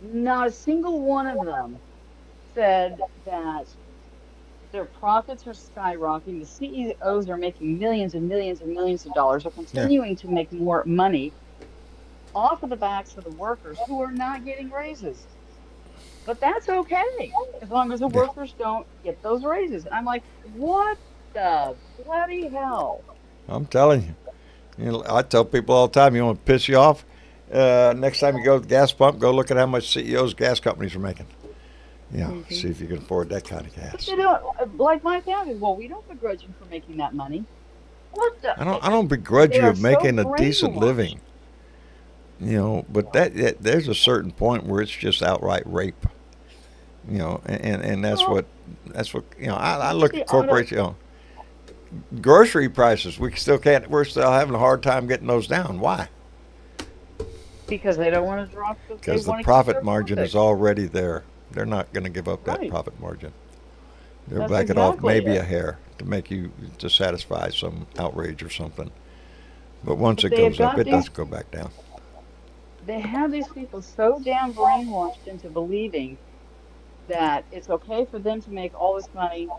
not a single one of them said that their profits are skyrocketing. The CEOs are making millions and millions and millions of dollars, are Yeah. continuing to make more money off of the backs of the workers who are not getting raises. But that's okay as long as the Yeah. workers don't get those raises. I'm like, what the bloody hell? I'm telling you. I tell people all the time, you want to piss you off? Next time you go to the gas pump, go look at how much CEOs gas companies are making. See if you can afford that kind of But gas. they don't, like my family. Well, we don't begrudge you for making that money. What the? I don't begrudge They you are of so making a decent brainwashed. living. But there's a certain point where it's just outright rape. And that's Well, what I look at look the at auto corporations. Grocery prices, we're still having a hard time getting those down. Why? because they don't want to drop they Because the want to keep their profit margin is profits. already there. They're not going to give up that Right. profit margin. They'll That's back it off exactly maybe it. a hair to satisfy some outrage or something. But once But it they have goes up, got it these doesn't go back down. they have these people so damn brainwashed into believing that it's okay for them to make all this money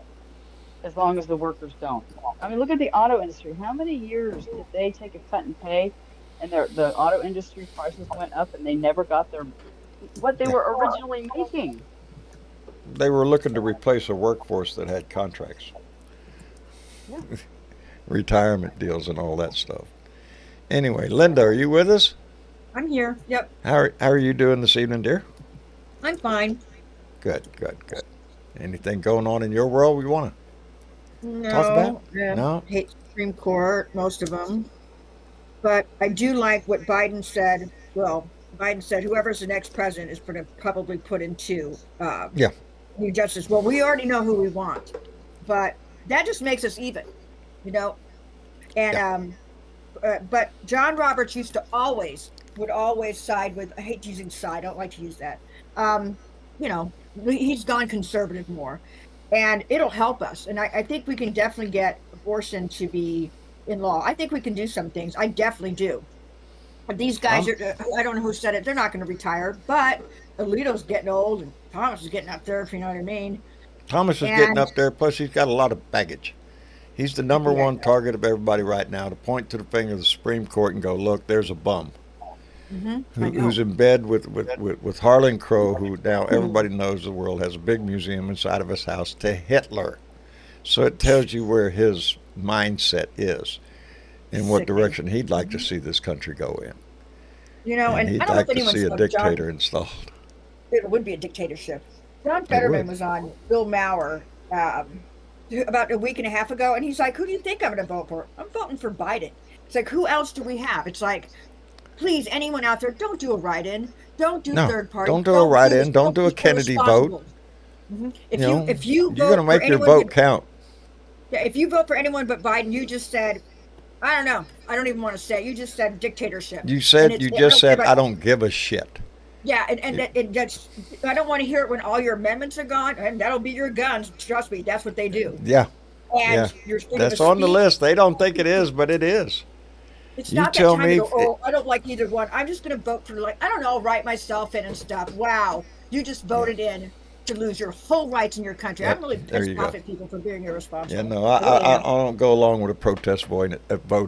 as long as the workers don't. I mean, look at the auto industry. How many years did they take a cut in pay and the auto industry prices went up and they never got their what they Yeah. were originally making? They were looking to replace a workforce that had contracts, Yeah. retirement deals, and all that stuff. Anyway, Linda, are you with us? I'm here. Yep. How are you doing this evening, dear? I'm fine. Good, good, good. Anything going on in your world we want to talk about? No, No? hate Supreme Court, most of them. But I do like what Biden said. Well, Biden said whoever's the next president is going to probably put into Yeah. new justice. Well, we already know who we want, but that just makes us even, you know. And Yeah. but John Roberts would always side with. I hate using side. I don't like to use that. Um, he's gone conservative more, and it'll help us. And I think we can definitely get abortion to be in law. I think we can do some things. I definitely do. But these guys Um, are. I don't know who said it. They're not going to retire. But Alito's getting old, and Thomas is getting up there. If you know what I mean. Thomas is getting And up there, plus he's got a lot of baggage. He's the number yeah, one target of everybody right now to point to the finger of the Supreme Court and go, look, there's a bum I know. who's in bed with Harlan Crow, who now everybody knows the world has a big museum inside of his house, to Hitler. So it tells you where his mindset is and what Sickening. direction he'd like to see this country go in. And And I he'd don't know if like to anyone see a saw John. dictator installed. It would be a dictatorship. John It Fetterman would. was on Bill Maher about a week and a half ago, and he's like, "Who do you think I'm going to vote for? I'm voting for Biden." It's like, who else do we have? It's like, please, anyone out there, don't do a write-in, don't do No, third party, don't do a write-in. Don't don't do a be Kennedy vote. irresponsible. You If you know, if you you're going to vote for make your anyone, vote count. if you vote for anyone but Biden, you just said, I don't know, I don't even want to say it. You just said dictatorship, You and said it's you I just don't care said about I don't give a shit. yeah, and that's I don't want to hear it when all your amendments are gone, and that'll be your guns. Trust me, that's what they do. Yeah, yeah. And your freedom That's of on the speech. list. They don't think it is, but it is. It's You not that tell time to me. go, oh, I don't like either one. I'm just going to vote for, like, I don't know, I'll write myself in and stuff. Wow, you just Yeah, voted in to lose your whole rights in your country. I'm yep, really there pissed you off go. at people for being Yeah, irresponsible. no, I really I am. don't go along with a protest vote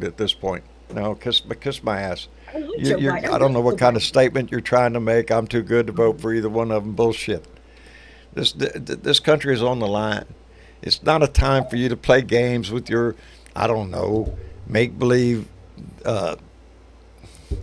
at this point. No, kiss my ass. I love Joe Biden. I I don't love know Joe what kind of Biden. statement you're trying to make. I'm too good to vote for either one of them. Bullshit. This country is on the line. It's not a time for you to play games with your, I don't know, make believe. Uh,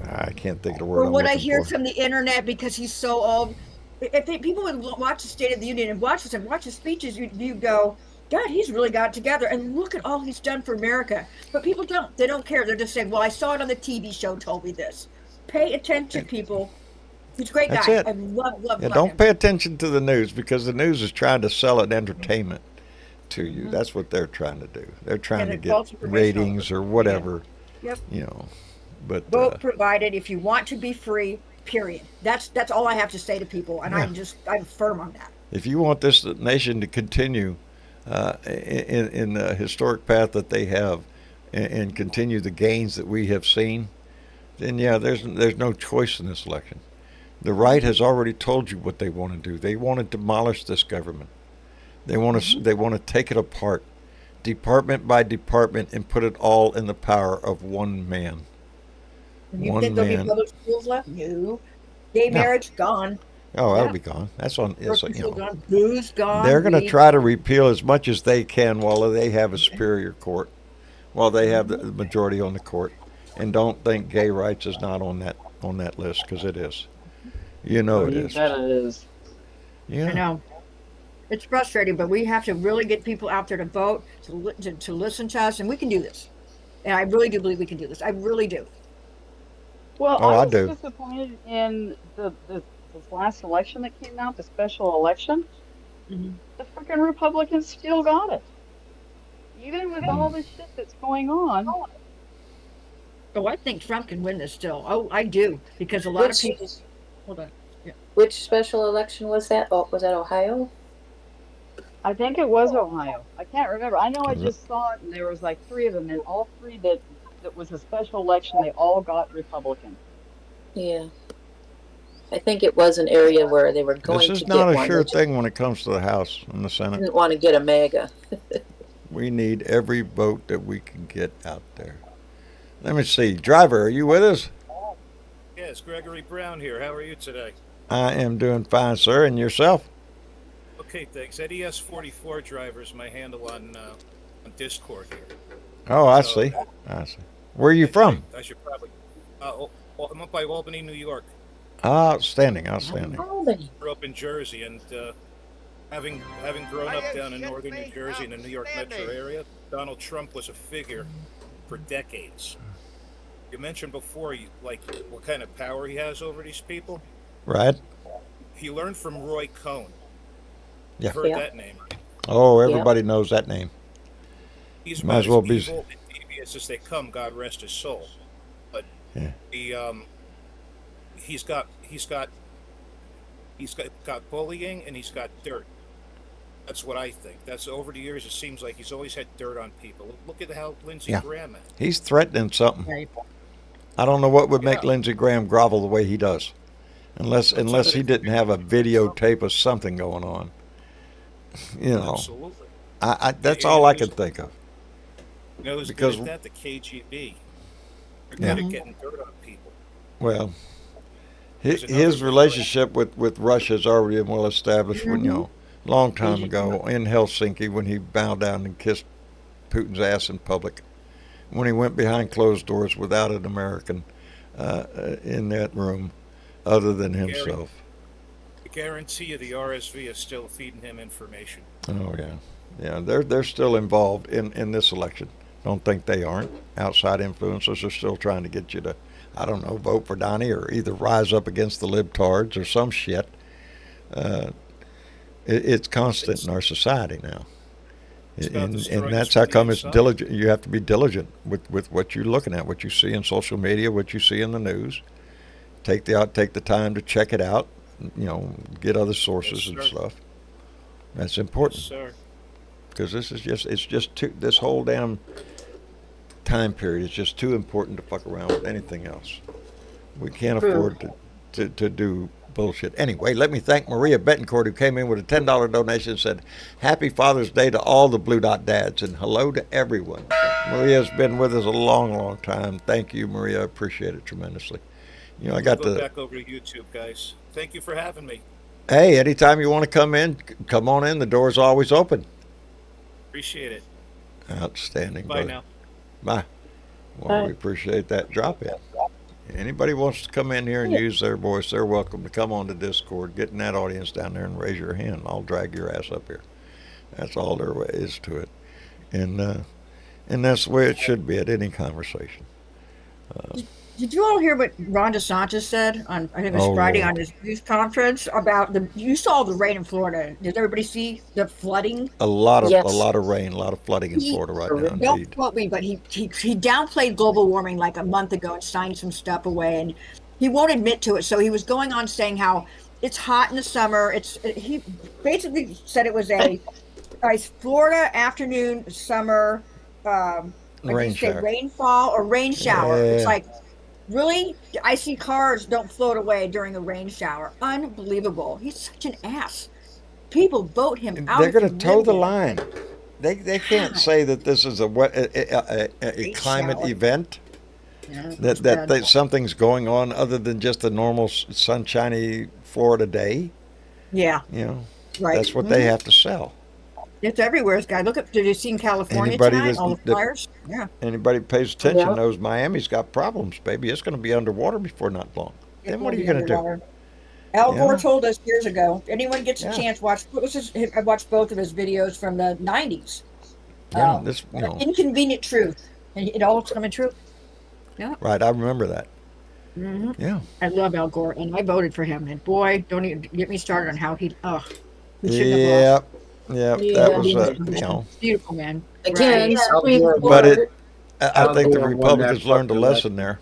I can't think of the word Or I'm what I looking hear for. from the internet because he's so old. If people would watch the State of the Union and watch this and watch his speeches, you go, God, he's really got it together. And look at all he's done for America. But people don't. They don't care. They're just saying, well, I saw it on the TV show, told me this. Pay attention, people. He's a great That's guy. it. I love Yeah, him. don't pay attention to the news because the news is trying to sell an entertainment to you. That's what they're trying to do. They're trying And to it's get false information all over. ratings or Yeah. whatever, Yep. you know. But Vote provided if you want to be free, period. That's all I have to say to people, and Yeah. I'm firm on that. if you want this nation to continue in the historic path that they have, and continue the gains that we have seen, then yeah, there's no choice in this election. The right has already told you what they want to do. They want to demolish this government. They want to take it apart, department by department, and put it all in the power of one man. And you One think there'll be man. public schools left? No. Gay No. marriage gone. Oh, that'll Yeah. be gone. That's on. It's, Birth you control know, gone. Booze gone. they're going to weed try to repeal as much as they can while they have a superior court, while they have the majority on the court. And don't think gay rights is not on that list, because it is. You know Oh, it you is. bet it is. I Yeah. know. It's frustrating, but we have to really get people out there to vote, to listen to us, and we can do this. And I really do believe we can do this. I really do. Well, Oh, I I was do. disappointed in this last election that came out, the special election. Mhm. The freaking Republicans still got it, even with all Mm. the shit that's going on. Oh, I think Trump can win this still. Oh, I do, because a lot of Which people. Hold on. which special election was that? Oh, was that Ohio? I think it was Ohio. I can't remember. I know I Was it? just saw it, and there was like three of them, and all three that was a special election. They all got Republican. Yeah. I think it was an area where they were This going is to not get a one. sure They thing when it comes to the House and the just Senate. didn't want to get a MAGA. We need every vote that we can get out there. Let me see. Driver, are you with us? Yes, Gregory Brown here. How are you today? I am doing fine, sir. And yourself? Okay, thanks. At ES44 driver is my handle on Discord here. Oh, I So see. I see. Where are you from? I should probably. I'm up by Albany, New York. Outstanding, outstanding. Albany. Grew up in Jersey, and having grown up down in northern New Jersey in the New York metro area, Donald Trump was a figure for decades. You mentioned before, like what kind of power he has over these people. Right? He learned from Roy Cohn. Yeah. You've heard Yeah. that name, right? Oh, everybody knows that name. He's Might about as well as be. evil and devious as they come. God rest his soul. But Yeah. he's got bullying and he's got dirt. That's what I think. That's over the years. It seems like he's always had dirt on people. Look at how Lindsey Yeah. Graham is. He's threatening something. Right. I don't know what would make Yeah. Lindsey Graham grovel the way he does, unless That's he what didn't have a videotape of something going on. You know, Absolutely. that's Yeah, all I who's- can think of. You know who's Because- good at that? The KGB. They're Yeah. good at getting dirt on people. Well, There's another his good relationship with Russia has already been well established. When long time Mhm. ago in Helsinki, when he bowed down and kissed Putin's ass in public, when he went behind closed doors without an American in that room, other than himself. I guarantee you the RSV is still feeding him information. Oh yeah, yeah. They're still involved in this election. Don't think they aren't. Outside influencers are still trying to get you to, I don't know, vote for Donnie or either rise up against the libtards or some shit. It's constant in our society now. It's about And destroying that's us how from the come it's inside. diligent. You have to be diligent with what you're looking at, what you see in social media, what you see in the news. Take the time to check it out. Get other sources Yes, and sir. stuff. That's Yes, important, sir. because it's just too, this whole damn time period is just too important to fuck around with anything else. We can't True. afford to do bullshit. Anyway, let me thank Maria Betancourt, who came in with a $10 donation and said, "Happy Father's Day to all the Blue Dot dads, and hello to everyone." Maria's been with us a long, long time. Thank you, Maria. I appreciate it tremendously. I got Go the, back over to YouTube, guys. Thank you for having me. hey, anytime you want to come in, come on in. The door's always open. Appreciate it. Outstanding, Bye brother. now. Bye. Well, Bye. we appreciate that drop in. Anybody wants to come in here and use their voice, they're welcome to come on to Discord, get in that audience down there and raise your hand. I'll drag your ass up here. That's all there is to it. And that's the way it should be at any conversation. Did you all hear what Ron DeSantis said on, I think it was Oh, Friday, Lord. on his news conference about you saw the rain in Florida. Did everybody see the flooding? A lot Yes. of rain, a lot of flooding in He, Florida right now, don't indeed. quote me, but he downplayed global warming like a month ago and signed some stuff away, and he won't admit to it. So he was going on saying how it's hot in the summer. He basically said it was a Florida afternoon, summer, like you Rain say, shower. rainfall or rain shower. It's Yeah. like, really? Icy cars don't float away during a rain shower. Unbelievable. He's such an ass. People vote him out They're if going you to toe live the there. line. They can't God, say that this is a rain climate shower. event, Yeah, it was that bad. something's going on other than just a normal sunshiny Florida day. Yeah, You know, right. that's what they have to sell. It's everywhere. This guy, look up. Did you see in California Anybody tonight? All the that fires. Yeah, anybody who pays attention Yeah. knows Miami's got problems, baby. It's going to be underwater before not long. it Then will what are you be going to do? underwater. Al Gore Yeah, told us years ago. Anyone gets a yeah, chance, watch. What was his? I watched both of his videos from the '90s. yeah. Um, This, you know, Inconvenient Truth, and it all coming true. Yeah. right? I remember that. Hmm. Yeah, I love Al Gore, and I voted for him. And boy, don't even get me started on how he shouldn't have lost. yeah, yeah. That Yeah. was Being you know, beautiful man. Again, Right. Al Supreme Gore but won. Court. I Al think the Gore won that Republicans learned a fucking lesson election. there,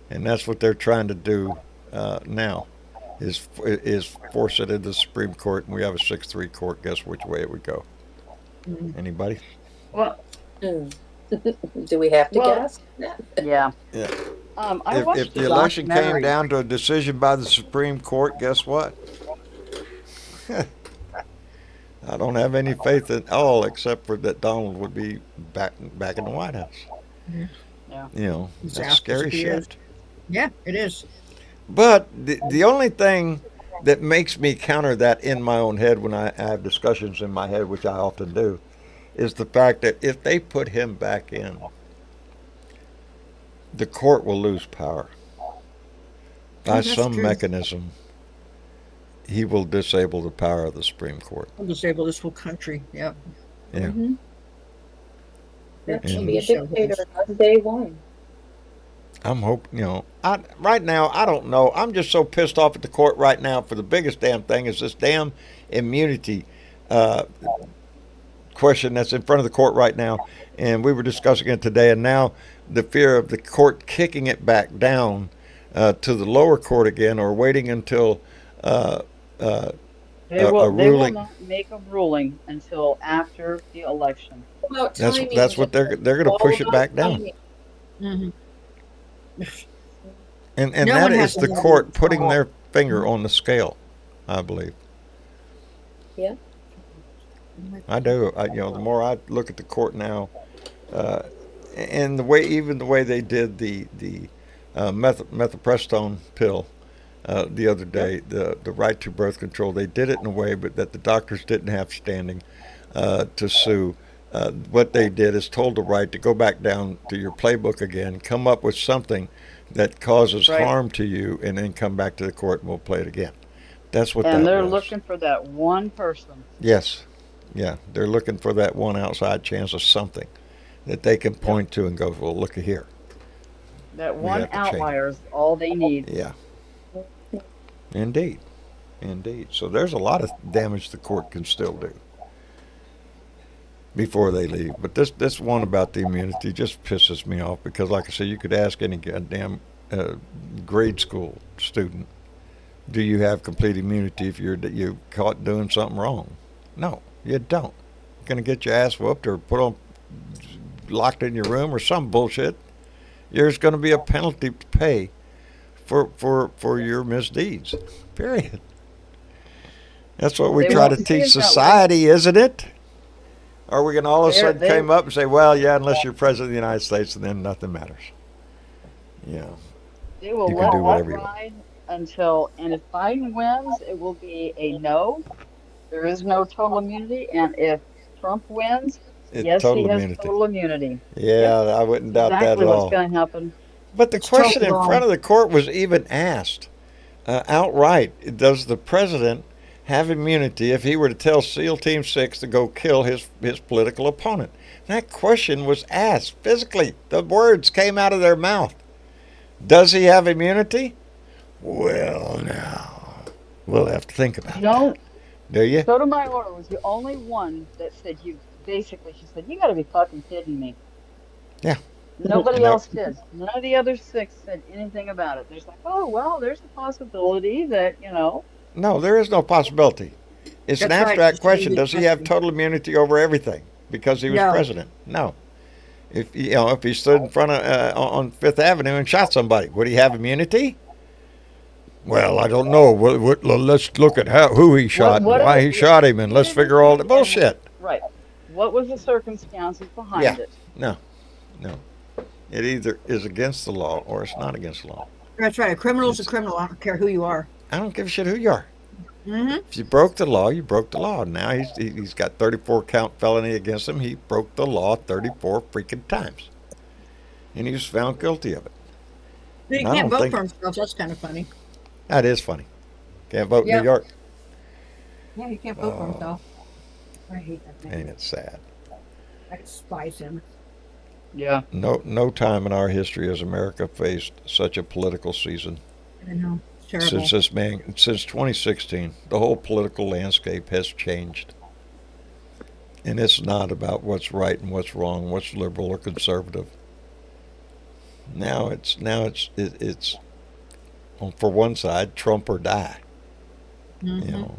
and that's what they're trying to do now, is force it into the Supreme Court, and we have a 6-3 court. Guess which way it would go? Mhm. Anybody? Well, Hmm. Do we have to well, guess? Yeah. yeah. Yeah. I If watched the a election came documentary. down to a decision by the Supreme Court, guess what? I don't have any faith at all, except for that Donald would be back in the White House. Yeah. You know, that's Disastrous scary if he is. shit. Yeah, it is. But the only thing that makes me counter that in my own head when I have discussions in my head, which I often do, is the fact that if they put him back in, the court will lose power. By That's some true. mechanism, he will disable the power of the Supreme Court. We'll disable this whole country. Yeah. Yeah. Mhm. Yeah, And he'll be a So dictator on day one. I'm hoping, right now, I don't know. I'm just so pissed off at the court right now for the biggest damn thing is this damn immunity uh, question that's in front of the court right now. And we were discussing it today, and now the fear of the court kicking it back down to the lower court again, or waiting until uh, uh, They a will. They will ruling. not make a ruling until after the election. About That's timing, that's what Jeff. they're going to All push it about back down. timing. Hmm. And No that one has is to the have court it putting all. their finger on the scale, I believe. Yeah. I do. The more I look at the court now, uh, and even the way they did the methylprestone pill the other day, the right to birth control, they did it in a way, but that the doctors didn't have standing to sue. What they did is told the right to go back down to your playbook again, come up with something that causes Right. harm to you, and then come back to the court and we'll play it again. That's what And that they're was. looking for that one person. Yes. Yeah. They're looking for that one outside chance of something that they can point to and go, well, look at here. That We one have to change it. outlier is all they need. Yeah. Indeed. Indeed. So there's a lot of damage the court can still do before they leave. But this one about the immunity just pisses me off because, like I said, you could ask any goddamn grade school student, do you have complete immunity if you're caught doing something wrong? No, you don't. You're gonna get your ass whooped or put on locked in your room or some bullshit. There's gonna be a penalty to pay for your misdeeds. Period. That's what we They try won't to see teach it that way. society, isn't it? Are we gonna all of a They're- sudden they- came up and say, well, yeah, unless you're president of the United States, then nothing matters. Yeah. They will You can let do that whatever you want. ride until, and if Biden wins, it will be a no. There is no total immunity. And if Trump wins, It's yes, total he has immunity. total immunity. Yeah, I wouldn't doubt that Exactly at what's all. going to happen. But the It's question in total front of the court was even asked outright: does the president have immunity if he were to tell SEAL Team 6 to go kill his political opponent? That question was asked physically. The words came out of their mouth. Does he have immunity? Well, now we'll have to think about that. Joan Do you? Sotomayor was the only one that said she said, you gotta be fucking kidding me. Yeah. Nobody No, else did. None of the other six said anything about it. There's like, oh, well, there's a possibility that, no, there is no possibility. It's an That's right. abstract Just change question. the Does he have question. total immunity over everything because he was No. president? No. If he stood in front of on Fifth Avenue and shot somebody, would he have immunity? Well, I don't know. Let's look at who he shot and what are why the, he shot him, and let's figure all the bullshit. right. What was the circumstances behind Yeah. it? No, no. It either is against the law or it's not against the law. That's right. A criminal's a criminal. I don't care who you are. I don't give a shit who you are. Mm-hmm. If you broke the law, you broke the law. Now he's got 34 count felony against him. He broke the law 34 freaking times, and he was found guilty of it. He And I can't don't vote think for himself. That's kind of funny. that is funny. Can't vote in Yep. New York. Yeah, he can't vote for himself. I hate that man. Ain't it sad? I despise him. Yeah. No time in our history has America faced such a political season. I know. It's terrible. Since 2016, the whole political landscape has changed. And it's not about what's right and what's wrong, what's liberal or conservative. Now it's for one side, Trump or die. Mm-hmm. You know,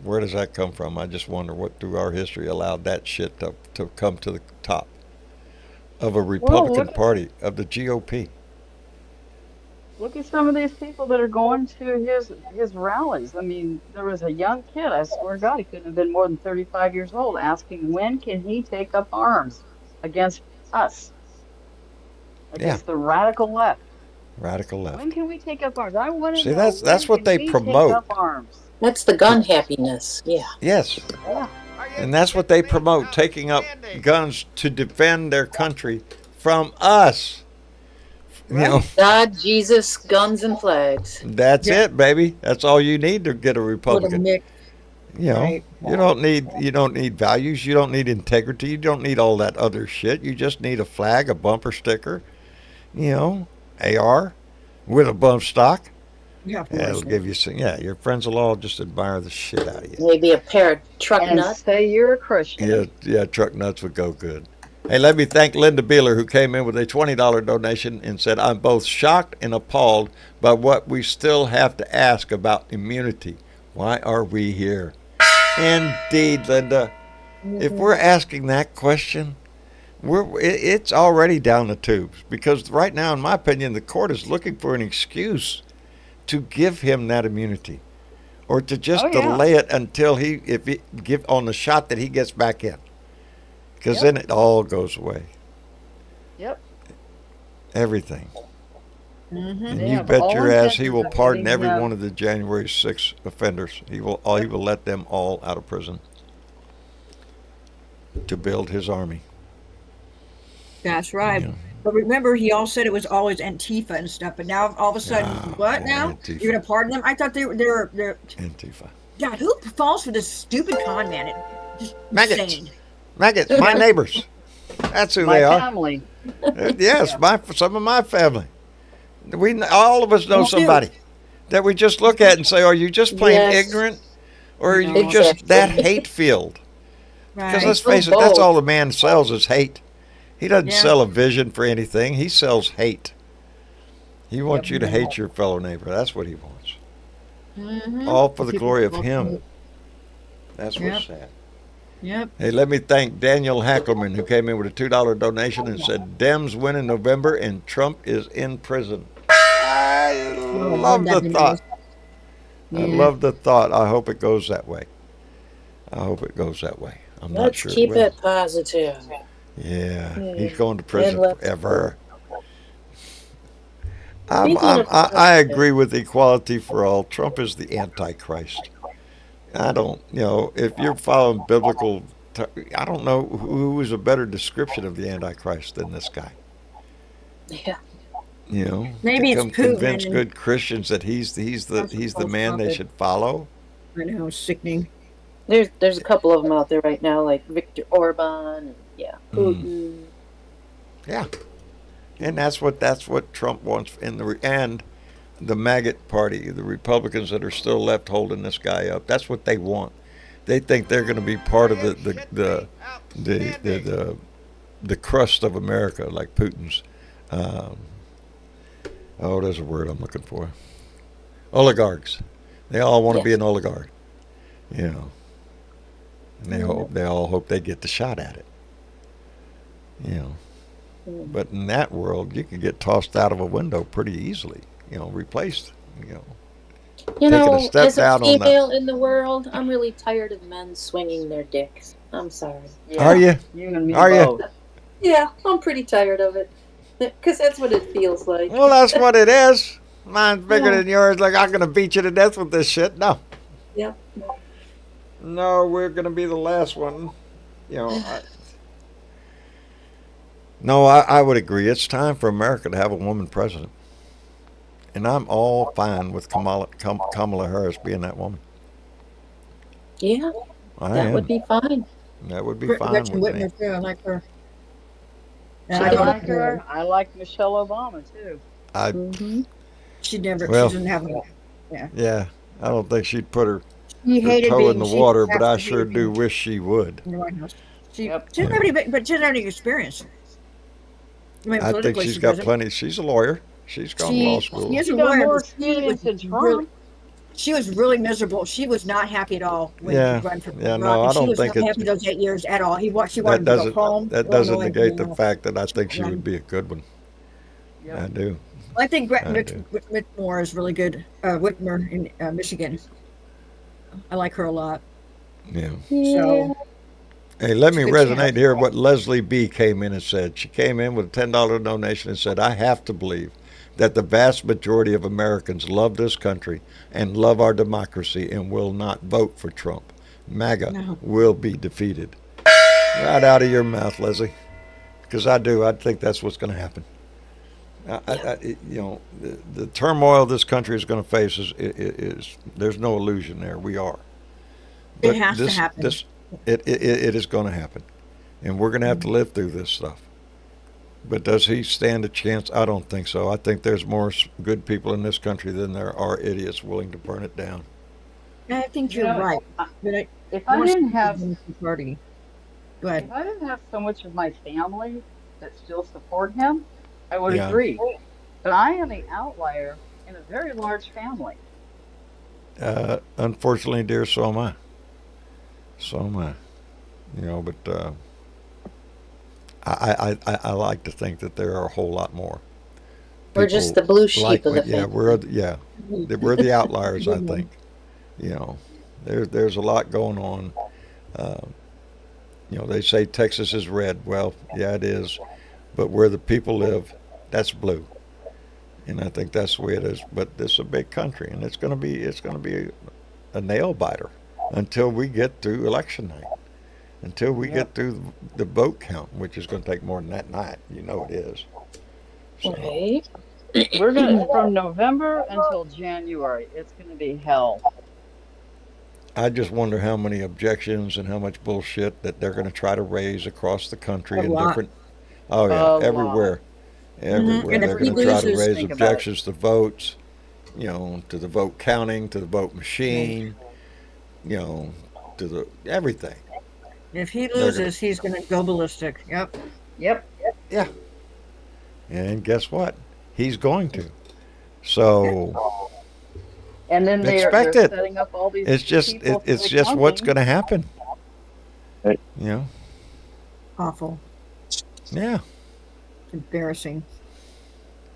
where does that come from? I just wonder what through our history allowed that shit to come to the top of a Republican Party, of the GOP. Look at some of these people that are going to his rallies. I mean, there was a young kid, I swear to God, he couldn't have been more than 35 years old, asking when can he take up arms against us, against the radical left. Radical left. When can we take up arms? I want to See, know. that's what they promote. Take up arms? That's the gun happiness. Yeah. Yes. Yeah. And that's what they promote, taking up guns to defend their country from us. You know, God, Jesus, guns, and flags. that's it, baby. That's all you need to get a What a Republican. mix. You know, Right. you don't need values, you don't need integrity, you don't need all that other shit. You just need a flag, a bumper sticker, AR with a bump stock. Yeah, of That'll course. give you some. Yeah, your friends will all just admire the shit out of you. Maybe a pair of truck And nuts. say you're a Christian. Yeah, truck nuts would go good. Hey, let me thank Linda Beeler, who came in with a $20 donation and said, I'm both shocked and appalled by what we still have to ask about immunity. Why are we here? Indeed, Linda. If we're asking that question, it's already down the tubes. Because right now, in my opinion, the court is looking for an excuse to give him that immunity. Or to just delay it until give on the shot that he gets back in. Because then it all goes away. Yep. Everything. Mm-hmm. And They you have bet all your ass he intentions will of pardon getting every them. one of the January 6th offenders. He will let them all out of prison to build his army. That's right. Yeah. But remember, he all said it was always Antifa and stuff. But now, all of a sudden, what boy, now? Antifa. You're gonna pardon them? I thought they're. Antifa. God, who falls for this stupid con man? It's just Maggots. insane. Maggots, my neighbors. That's who My they are. family. Yes, some of my family. All of us know somebody that we just look at and say, are you just plain Yes. ignorant? Or are you Exactly. just that hate filled? Because Right. let's face it, bold. that's all the man sells is hate. He doesn't Yeah. sell a vision for anything. He sells hate. He wants Yep. you to hate your fellow neighbor. That's what he wants. Mm-hmm. All for the People glory of fall him. for it. That's Yep. what's sad. Yep. Hey, let me thank Daniel Hackelman, who came in with a $2 donation and said, Dems win in November and Trump is in prison. I love the thought. I love the thought. I hope it goes that way. I'm not Let's sure keep it will. it positive. Yeah, he's going to prison let's- forever. Speaking of I positive- agree with equality for all. Trump is the Antichrist. I don't, if you're following biblical, I don't know who is a better description of the Antichrist than this guy. Yeah. Maybe to it's Putin convince and- good Christians that he's the man they should follow. I know, it's sickening. There's a couple of them out there right now, like Viktor Orban and Putin. Yeah. And that's what Trump wants and the maggot party, the Republicans that are still left holding this guy up. That's what they want. They think they're going to be part of the crust of America, like Putin's. Um, oh, there's a word I'm looking for. Oligarchs. They all want to be an oligarch, you know. And they all hope they get the shot at it, you know. But in that world, you can get tossed out of a window pretty easily, you know, replaced, you know. You Taking a know, step as a down on the. female in the world, I'm really tired of men swinging their dicks. I'm sorry. Yeah, Are you? you and me Are you? both. Yeah, I'm pretty tired of it. Because that's what it feels like. Well, that's what it is. Mine's bigger Yeah. than yours. Like, I'm going to beat you to death with this shit. No. Yep. No, we're going to be the last one. You know, I would agree. It's time for America to have a woman president. And I'm all fine with Kamala Harris being that woman. Yeah, I that am. would be fine. That would be fine Gretchen with me. Whitmer too. I like her. And I I like voted for her. I like Michelle Obama too. I Hmm. She never. Well- She doesn't have a. Yeah, I don't think she'd put her She hated toe being in the she water, but I hated sure being do wish she would. in the White House. She Yep. doesn't have any, but she doesn't have any experience. I mean, I think politically, she's she got doesn't. plenty. She's a lawyer. She's gone to law school. She is She a got lawyer, more but she experience than was Trump. really, she was really miserable. She was not happy at all when Yeah. he ran for Yeah, Rock, no, I and she don't was think not it's- happy those 8 years at all. She wanted That to go doesn't home. that doesn't Illinois, negate the you know. fact that I think she Run. would be a good one. Yep. I do. I think Gretchen I do. Whitmore is really good. Whitmer in Michigan. I like her a lot. Yeah. So Hey, let me Good resonate chance. here what Leslie B. came in and said. She came in with a $10 donation and said, I have to believe that the vast majority of Americans love this country and love our democracy and will not vote for Trump. MAGA No. will be defeated. Right out of your mouth, Leslie. Because I do. I think that's what's going to happen. The turmoil this country is going to face is there's no illusion there. We are. It has to happen. It is going to happen, and we're going to have to live through this stuff. But does he stand a chance? I don't think so. I think there's more good people in this country than there are idiots willing to burn it down. I think You you're know, right. But If I didn't have party. Go ahead. if I didn't have so much of my family that still support him, I would Yeah. agree. But I am the outlier in a very large family. Unfortunately, dear, so am I. So am I. But I like to think that there are a whole lot more. We're just the blue sheep like of the we- yeah, family. we're the outliers. I think. There's a lot going on. They say Texas is red. Well, yeah, it is. But where the people live, that's blue. And I think that's the way it is. But this is a big country, and it's going to be a nail biter until we get through election night, until we get through the vote count, which is going to take more than that night. You know it is. So, Right. We're gonna from November until January. It's gonna be hell. I just wonder how many objections and how much bullshit that they're going to try to raise across the country A in lot. different. Oh yeah, A lot. everywhere. Everywhere And if they're he going to try to loses- raise Think about it. objections to votes, to the vote counting, to the vote machine, to the everything. If he gonna- loses, he's going to go ballistic. Yep. Yep. Yeah. And guess what? He's going to. So And then they're Expect it. setting up all these it's just people for it's the just what's counting. going to happen. Right. Awful. Yeah. It's embarrassing.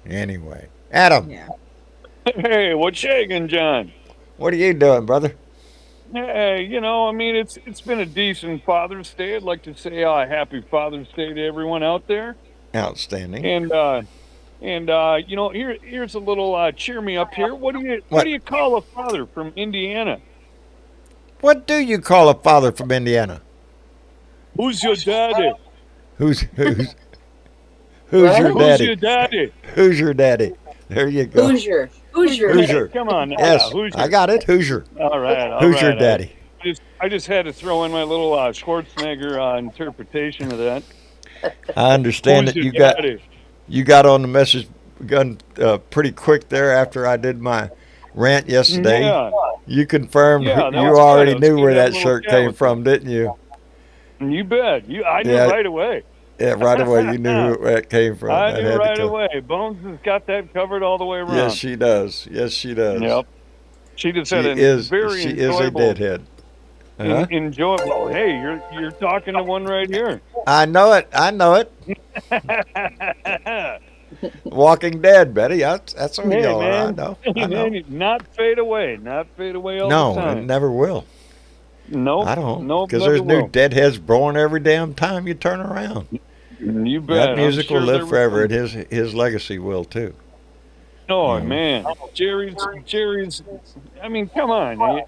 Anyway, Adam, Yeah. Hey, what's shaking, John? what are you doing, brother? Hey, it's been a decent Father's Day. I'd like to say happy Father's Day to everyone out there. Outstanding. And here's a little cheer me up here. What What? do you call a father from Indiana? What do you call a father from Indiana? Who's your daddy? Who's your What? daddy? Who's your daddy? Who's your daddy? There you go. Hoosier. Hoosier. Come on, now. Yes, Hoosier. I got it. Hoosier. All right. Who's your daddy? I just had to throw in my little Schwarzenegger interpretation of that. I understand Who's that your you got. daddy? You got on the message gun pretty quick there after I did my rant yesterday. Yeah, You confirmed yeah, that you was good. already It was knew good where to have a that little shirt chat came with from, didn't you? you bet. I knew Yeah, right away. yeah, right away. You knew where it came from. I That knew had to right come. away. Bones has got that covered all the way Yes, around. she does. Yes, she does. Yep. She just had a very She is a enjoyable, deadhead. Huh? enjoyable. Hey, you're talking to one right here. I know it. I know it. Walking Dead, Betty. That's who Hey y'all are. I man, know. hey I know. man, not fade away all the No, it time. never will. Nope, I don't. nope, Because never there's new will. deadheads born every damn time you turn around. You That bet. I'm music will sure there live was forever, some. and his legacy will too. Oh You know. man, Jerry's. I mean, come on.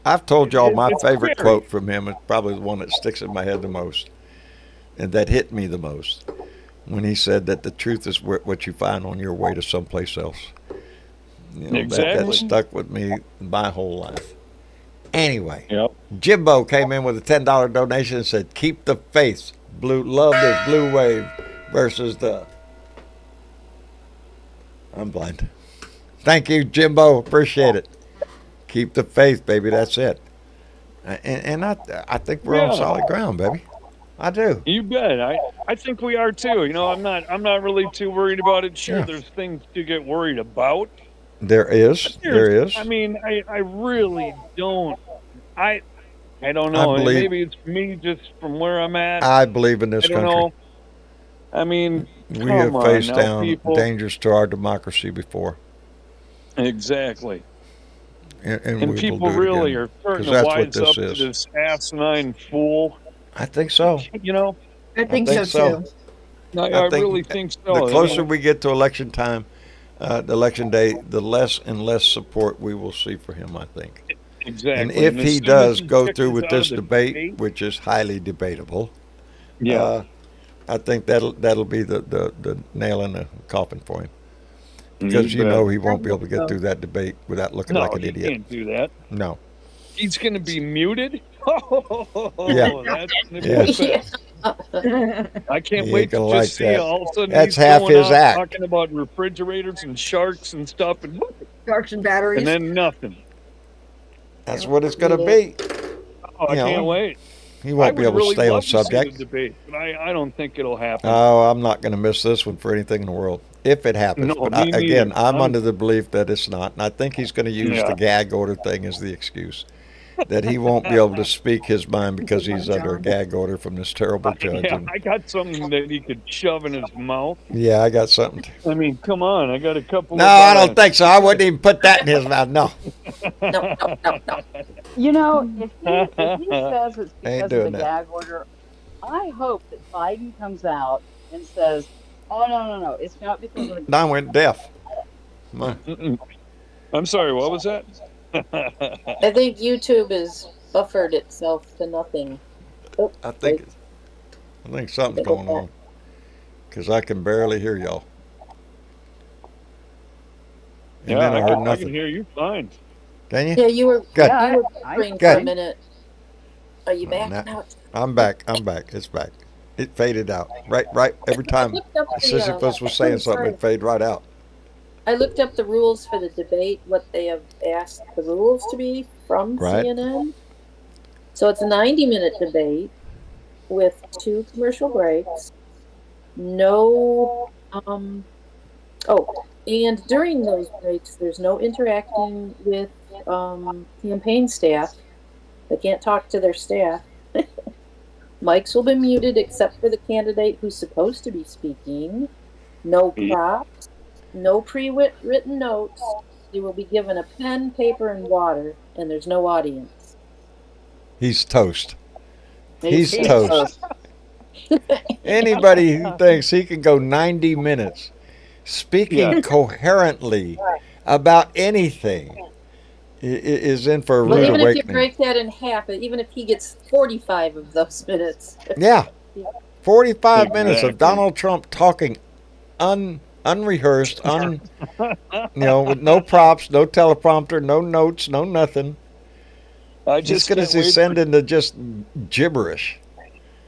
I've told y'all my It's favorite Jerry. quote from him. It's probably the one that sticks in my head the most, and that hit me the most. When he said that the truth is what you find on your way to someplace else. You know, that Exactly. stuck with me my whole life. Anyway, Yep. Jimbo came in with a $10 donation and said, "Keep the faith. Love this blue wave versus the." I'm blind. Thank you, Jimbo. Appreciate it. Keep the faith, baby. That's it. And I think we're on Yeah. solid ground, baby. I do. You bet. I think we are too. I'm not really too worried about it. Sure, Yeah. there's things to get worried about. There But is. There is. I mean, I really don't. I don't I know. And believe. maybe it's me just from where I'm at. I believe in this I don't country. know. I mean, We come have on faced now, down people. dangers to our democracy before, Exactly. and And we people will do it really again. are starting Because to that's what wise this up to is. this asinine fool. I think so. You know, I think think so so. too. I think really think The so. I closer mean, we get to election time, the election day, the less and less support we will see for him, I think. exactly. And if as he soon as does he go kicks through us with out of this the debate, which is highly debatable, yeah, uh, I think that'll be the nail in the coffin for him. Because you bet. he won't be able to get through that debate without looking like No, an he idiot. can't do that. No. He's going to be muted. Yeah. Oh, that's going to be Yeah. the best. I can't He wait ain't to gonna just like see that. all of a sudden That's he's half going his out act. talking about refrigerators and sharks and stuff, and Sharks and batteries. then nothing. That's what it's going to Yeah. be. Oh, I You know, can't wait. He I won't be would able to really stay on love to see the subject. debate, but I don't think it'll happen. Oh, I'm not going to miss this one for anything in the world if it happens. No, But me again, neither. I'm under the belief that it's not, and I think he's going to use Yeah. the gag order thing as the excuse. That he won't be able to speak his mind because he's under a gag order from this terrible judge. Yeah, And I got something that he could shove in his mouth. yeah, I got something. I mean, come on, I got a couple No, of. I don't think so. I wouldn't even put that in his mouth. No, No. You know, if he says it's because of the doing that. gag order, I hope that Biden comes out and says, "Oh no, it's not because of the." Don went deaf. My- Mm-mm. I'm sorry, what was that? I think YouTube has buffered itself to nothing. Oh, I think something's going on because I can barely hear y'all. And Yeah, then I heard I can nothing. hear you fine. Can you? yeah, you were Good. Yeah, you were I buffering for Good. a minute. Are you back Now- now? I'm back. It's back. It faded out. Right. Every time looked up the, Sisyphus was saying something, it faded right out. I looked up the rules for the debate, what they have asked the rules to be from Right. CNN. So it's a 90-minute debate with 2 commercial breaks. No, and during those breaks, there's no interacting with campaign staff. They can't talk to their staff. Mics will be muted except for the candidate who's supposed to be speaking. No props. No pre-written notes. You will be given a pen, paper, and water, and there's no audience. He's toast. He's He's toast. Anybody who thinks he can go 90 minutes speaking Yeah. coherently about anything is in for a Well, rude even if you awakening. break that in half, even if he gets 45 of those minutes. Yeah. 45 minutes of Exactly. Donald Trump talking unrehearsed, with no props, no teleprompter, no notes, no nothing. I Just just going can't to wait descend into just gibberish.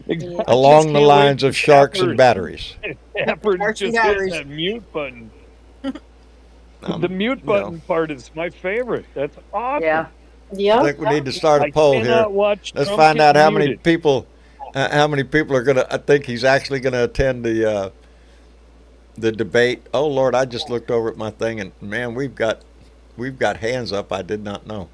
Exactly. I along just the can't wait lines for of sharks and Dapper. batteries. Dapper's Sharks and just hitting batteries. that mute button. The mute You know, button part is my favorite. That's awesome. Yeah. I Yep. think we need to start a I poll here. cannot watch Let's Trump find get out how muted. many people are gonna. I think he's actually gonna attend the debate. Oh Lord, I just looked over at my thing and man, we've got hands up. I did not know.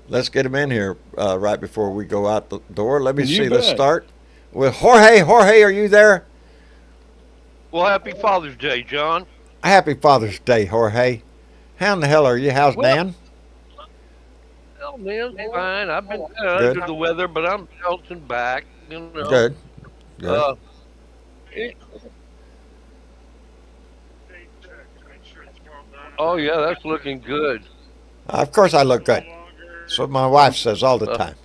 Let's get him in here right before we go out the door. Let me You see. Let's bet. start with Jorge. Jorge, are you there? Well, happy Father's Day, John. Happy Father's Day, Jorge. How in the hell are you? How's Well, Dan? oh man, fine. I've been Good. under the weather, but I'm bouncing back. Good. Good. It- oh yeah, that's looking good. Of course, I look good. That's what my wife says all the time.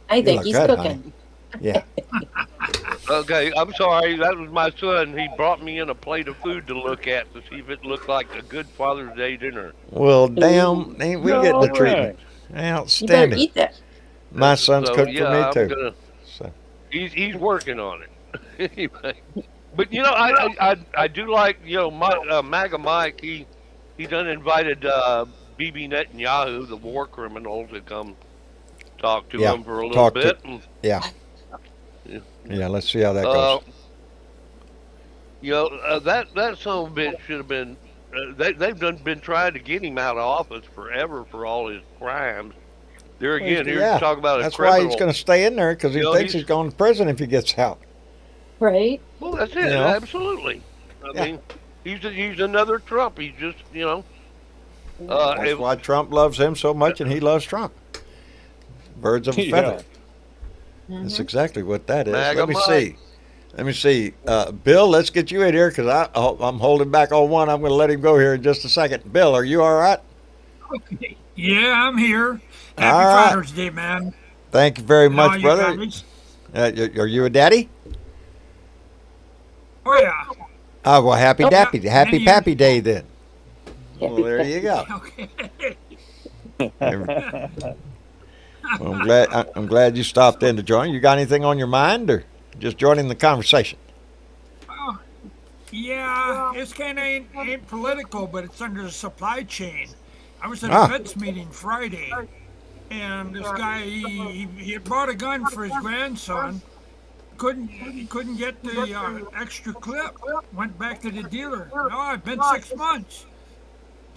I You think look he's good, cooking. Yeah. Okay, I'm sorry. That was my son. He brought me in a plate of food to look at to see if it looked like a good Father's Day dinner. Well, damn, ain't we getting the All treatment? You better Outstanding. eat that. My son's So cooked yeah, for me I'm too. gonna. So. He's working on it. Anyway, but I do like my MAGA Mike. He done invited Bibi Netanyahu, the war criminal, to come talk to Yeah, him for a little talk to- bit. Yeah. Yeah. Yeah. Let's see how that Uh, goes. that son of a bitch should have been. They've been trying to get him out of office forever for all his crimes. There again, here Yeah. to talk about a That's why criminal. he's going to stay in there because he You know, thinks he's- he's going to prison if he gets out. Right? Well, that's it. You know? Absolutely. I Yeah. mean, he's another Trump. He's just That's if- why Trump loves him so much, and he loves Trump. Birds of a feather. That's exactly what that is. MAGA Let me Mike. see. Let me see. Bill, let's get you in here because I'm holding back on one. I'm going to let him go here in just a second. Bill, are you all right? Okay. Yeah, I'm here. Happy All right. Father's Day, man. Thank you very And all much, you brother. guys. Are you a daddy? Oh, yeah. Oh, well, happy Oh, Dappy, yeah. happy Many Pappy Day then. Well, there you go. Okay. Well, I'm glad you stopped in to join. You got anything on your mind, or just joining the conversation? Oh, yeah, it's kind of ain't political, but it's under the supply chain. I was at Ah. a vets meeting Friday, and this guy he had bought a gun for his grandson. Couldn't get the extra clip. Went back to the dealer. No, it's been 6 months.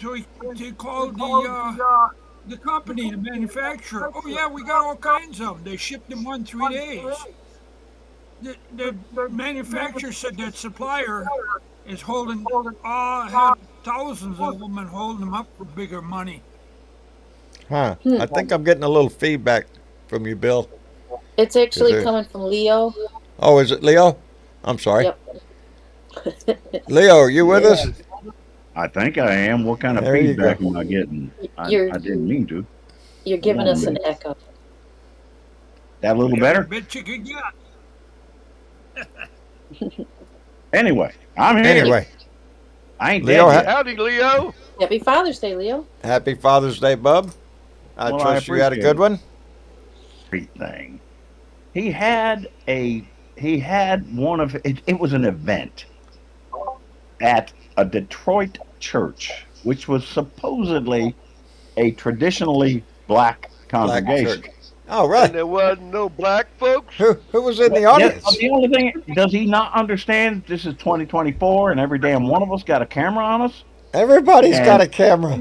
So he called the company, the manufacturer. Oh yeah, we got all kinds of them. They shipped them 3 days. The manufacturer said that supplier is had thousands of them and holding them up for bigger money. Huh. I think I'm getting a little feedback from you, Bill. It's actually Is it- coming from Leo. Oh, is it Leo? I'm sorry. Yep. Leo, are you with us? I think I am. What kind of There you feedback go. am I getting? I You're- didn't mean to. You're giving Come on, us an man. echo. That a little Every better? bit you could get. Anyway, I'm here. Anyway, I ain't Leo, dead yet. Howdy, Leo. Happy Father's Day, Leo. happy Father's Day, bub. I Well, I trust you had a appreciate good it. one. Great thing. He had one of it was an event at a Detroit church, which was supposedly a traditionally black Black congregation. church. Oh, And right. there wasn't no black folks. Who was in the Yeah, audience? the only thing, does he not understand this is 2024 and every damn one of us got a camera on us? Everybody's got And- a camera.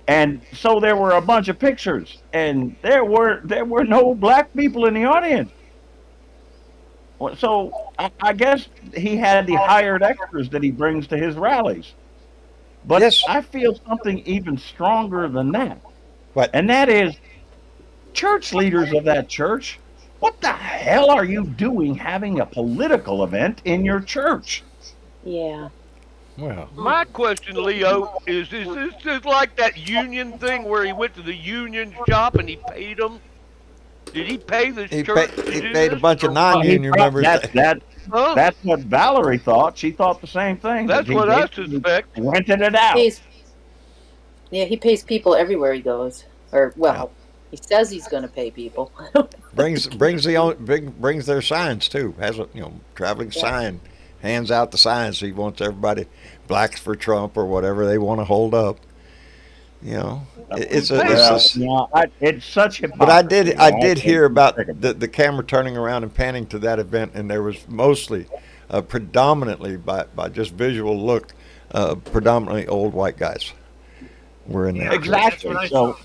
And so there were a bunch of pictures, and there were no black people in the audience. Well, so I guess he had the hired extras that he brings to his rallies. But Yes. I feel something even stronger than that. What? And that is church leaders of that church. What the hell are you doing having a political event in your church? Yeah. Well, My question, Leo, is this just like that union thing where he went to the union shop and he paid them? Did he pay the he church? paid, to he do paid a this, bunch of or what? non-union members. Huh? That's what Valerie thought. She thought the same thing. That's that he what I basically suspect. rented it out. He pays people everywhere he goes. Or, well, He says he's going to pay people. brings their signs too. Has a traveling Yeah. sign, hands out the signs. He wants everybody blacks for Trump or whatever they want to hold up. It's Well, a. it's such But I hypocrisy. did hear about It's the camera turning around and panning to that event, and there was mostly, predominantly by just visual look, predominantly old white guys were in there. Yeah. exactly. That's what I So,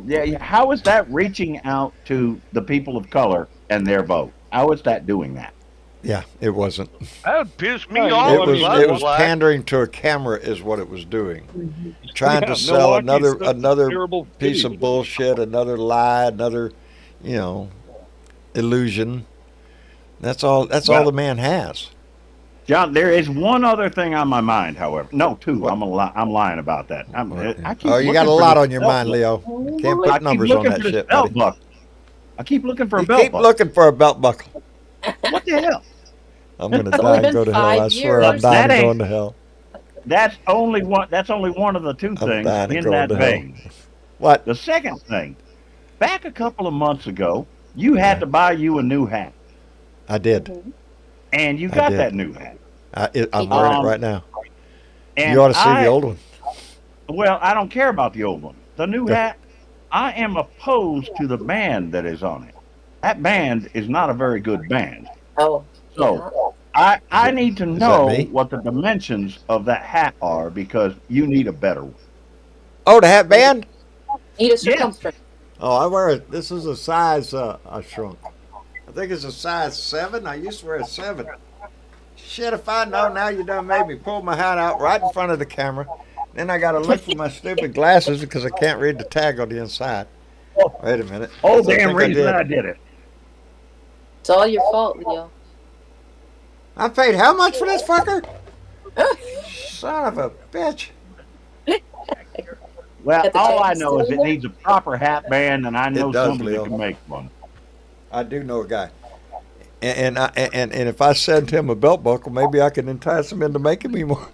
yeah, how is that reaching out to the people of color and their vote? How is that doing that? Yeah, it wasn't. That would piss me Well, off. It I was mean, if I black. pandering to a camera is what it was doing. Trying Yeah, to sell Milwaukee's such a another terrible piece city. of bullshit, another lie, another, illusion. That's all Well, the man has. John, there is one other thing on my mind, however. No, two. What? I'm lying about that. I keep Oh, you got a looking for lot this on your belt mind, buckle. Leo. You can't I put keep numbers on looking that for this shit, belt buddy. buckle. I keep looking for a You belt keep buckle. looking for a belt buckle. What the hell? I'm gonna It's die only and go been to hell. I 5 swear, I'm years. dying That and ain't. going to hell. That's only one. That's only one of the two I'm things dying and in going that to hell. vein. What? The second thing, back a couple of months ago, you had to buy you a new hat, I did. Mhm. and you I got did. that new hat. I'm wearing it Um, right now. And You ought to see the old one. Well, I don't care about the old one. The new Yeah. hat, I am opposed to the band that is on it. That band is not a very good band. Oh, So yeah. I need to Is that know me? what the dimensions of that hat are because you need a better one. Oh, the hat band? Need a circumference. Oh, I wear it. This is a size I shrunk. I think it's a size 7. I used to wear a 7. Shit, if I know now, you done made me pull my hat out right in front of the camera. Then I got to look for my stupid glasses because I can't read the tag on the inside. Wait a minute. Oh, I damn think reason I did. did it. It's all your fault, Leo. I paid how much for this fucker? Son of a bitch. Well, At the all tag I know is still it there? needs a proper hat band, and I know does, somebody Leo. that can make one. I do know a guy. And if I send him a belt buckle, maybe I can entice him into making me one.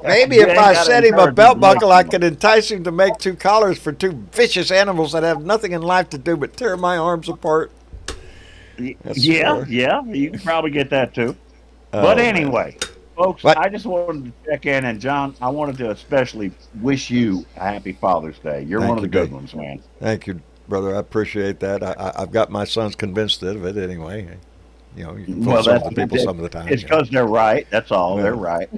Maybe You if ain't I gotta sent him a encourage belt him to make buckle, I one. could entice him to make 2 collars for 2 vicious animals that have nothing in life to do but tear my arms apart. That's Yeah, fair. yeah, you can probably get that too. Oh, But man. anyway, folks, What? I just wanted to check in, and John, I wanted to especially wish you a happy Father's Day. You're Thank one of the you, good Dave. ones, man. Thank you, brother. I appreciate that. I've got my sons convinced of it anyway. You can fool Well, some that's of the people some of the time. It's because they're right. That's all. They're Well, right.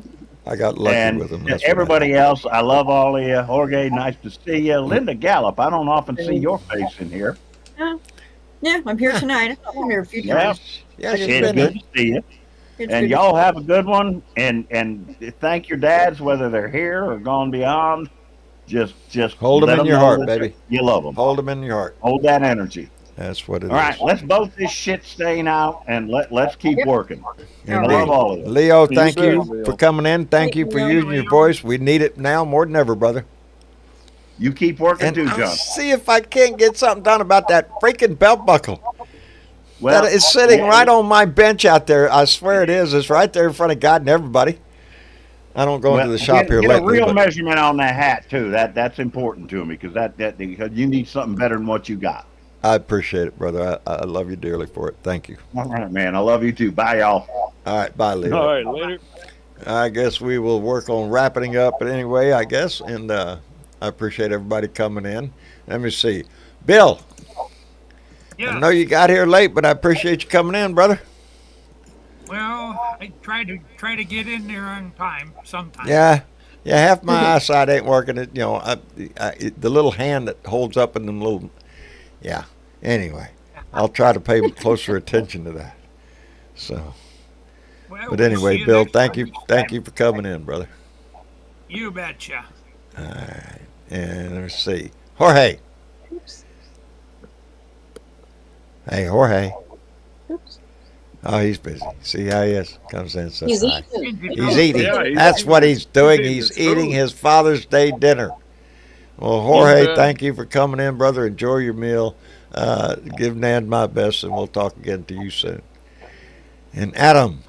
I got lucky And with them. to That's what I everybody did. else, I love all of you. Jorge, nice to see you. Linda Gallup, I don't often see your face in here. Yeah, I'm here tonight. I've been here a few Yeah, times. Yeah, it's she's good been to see you. It's And good to y'all see have a good one. And thank your dads, whether they're here or gone beyond. Just hold them let in your know heart, that baby. you love them. Hold them in your heart. Hold that energy. That's what it is. All right, let's both this shit staying out and let's keep Yep. working. I Indeed. love all of you. Leo, You thank bet, you Leo. for coming in. Thank you for Leo. using your voice. We need it now more than ever, brother. You keep working And too, I'll John. see if I can't get something done about that freaking belt buckle. Well, That is sitting right on my bench out there. I swear it is. It's right there in front of God and everybody. I don't go into the shop here get a lately, real but measurement on that hat too. That's important to me because because you need something better than what you got. I appreciate it, brother. I love you dearly for it. Thank you. All right, man. I love you too. Bye, y'all. All right, bye, Leo. All right, later. I guess we will work on wrapping up. But anyway, I guess, and I appreciate everybody coming in. Let me see, Bill. Yeah. I know you got here late, but I appreciate you coming in, brother. Well, I try to get in there on time sometimes. Yeah, half my eyesight ain't working. It, the little hand that holds up in them little. Yeah. Anyway, I'll try to pay closer attention to that. So, Well, but we'll anyway, see you Bill, next thank time. you for coming in, brother. You betcha. All right, and let's see, Jorge. Oops. Hey, Jorge. Oops. Oh, he's busy. See how he is? Comes in, says He's hi. eating. He's eating. Yeah, he's That's what he's doing. eating He's his eating food. his Father's Day dinner. Well, Jorge, bet. thank you for coming in, brother. Enjoy your meal. Give Nan my best, and we'll talk again to you soon. And Adam,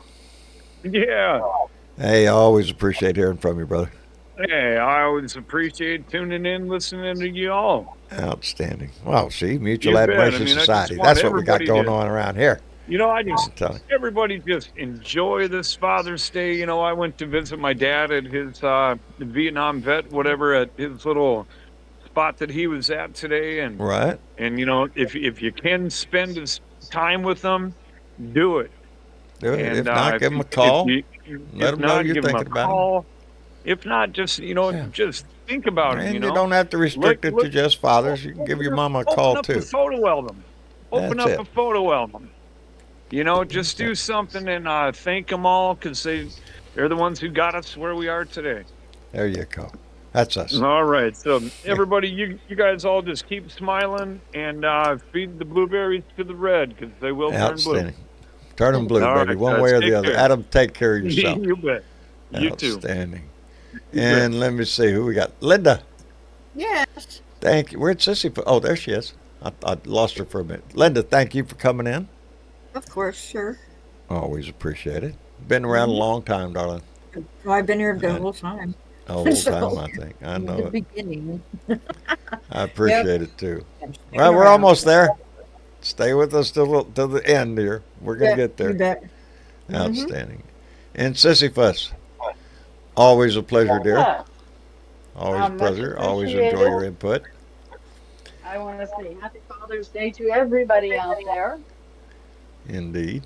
Yeah. hey, I always appreciate hearing from you, brother. Hey, I always appreciate tuning in, listening to you all. Outstanding. Well, see, Mutual You bet. I Admiration mean, I just Society. want That's what we got everybody going to, on around here. I just, I'm telling everybody just enjoy this Father's Day. I went to visit my dad at his Vietnam vet, whatever, at his little spot that he was at today. you. Right? And if you can spend his time with them, do it. Do it. And If not, give them a if call. you Let if them know not, you're give them a thinking about them. call. If not, just Yeah. just think about it. And you don't have to restrict it to just fathers. You can give your mama a call Open up too. a photo album. Open That's up a it. photo album. Just do something and thank them all because they're the ones who got us where we are today. There you go. That's us. All right, so everybody, you guys all just keep smiling and feed the blueberries to the red because they will turn blue. Outstanding. Turn them blue, All baby, right, one guys, way or take the other. care. Adam, take care of yourself. You bet. You too. Outstanding. You And bet. let me see who we got. Linda, Yes. thank you. Where'd Sissy? Oh, there she is. I lost her for a minute. Linda, thank you for coming in. Of course, sure. Always appreciate it. Been around a long time, darling. I've been here the whole time. A whole So, time, I think. I know the it. beginning. I appreciate it too. I'm sticking Well, we're around. almost there. Stay with us till the end, dear. We're gonna Yeah, get there. You bet. Outstanding. And Sisyphus, always a pleasure, dear. Yeah. Always a Much pleasure. Always enjoy appreciated. your input. I want to say Happy Father's Day to everybody out there. Indeed.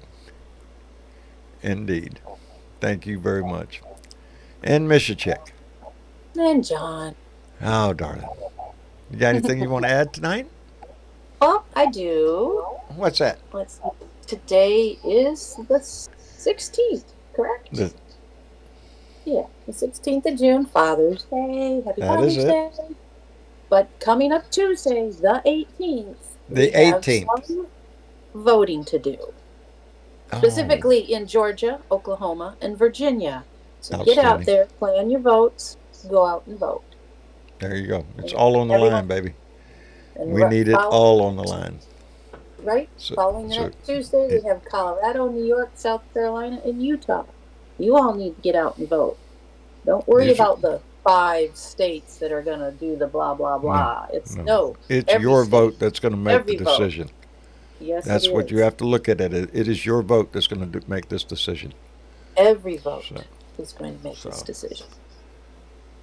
Indeed. Thank you very much. And Mishachek. And John. Oh, darling. You got anything you want to add tonight? Oh, I do. What's that? Let's see. Today is the 16th, correct? Yeah, the 16th of June, Father's Day. Happy That is Father's it. Day. But coming up Tuesday, the 18th, The we have 18th. some voting to do, Oh, specifically in Georgia, Oklahoma, and Virginia. So get out Outstanding. there, plan your votes, go out and vote. there you go. It's all on the line, baby. And We need it all on the line. Right? Following the next Tuesday, we have Colorado, New York, South Carolina, and Utah. You all need to get out and vote. Don't worry Yes, about the 5 states that are going to do the blah, blah, blah. It's It's every your state, vote that's going to make the every vote. decision. Yes, That's it what is. you have to look at it. It is your vote that's going to make this decision. Every vote So- is going to make this decision.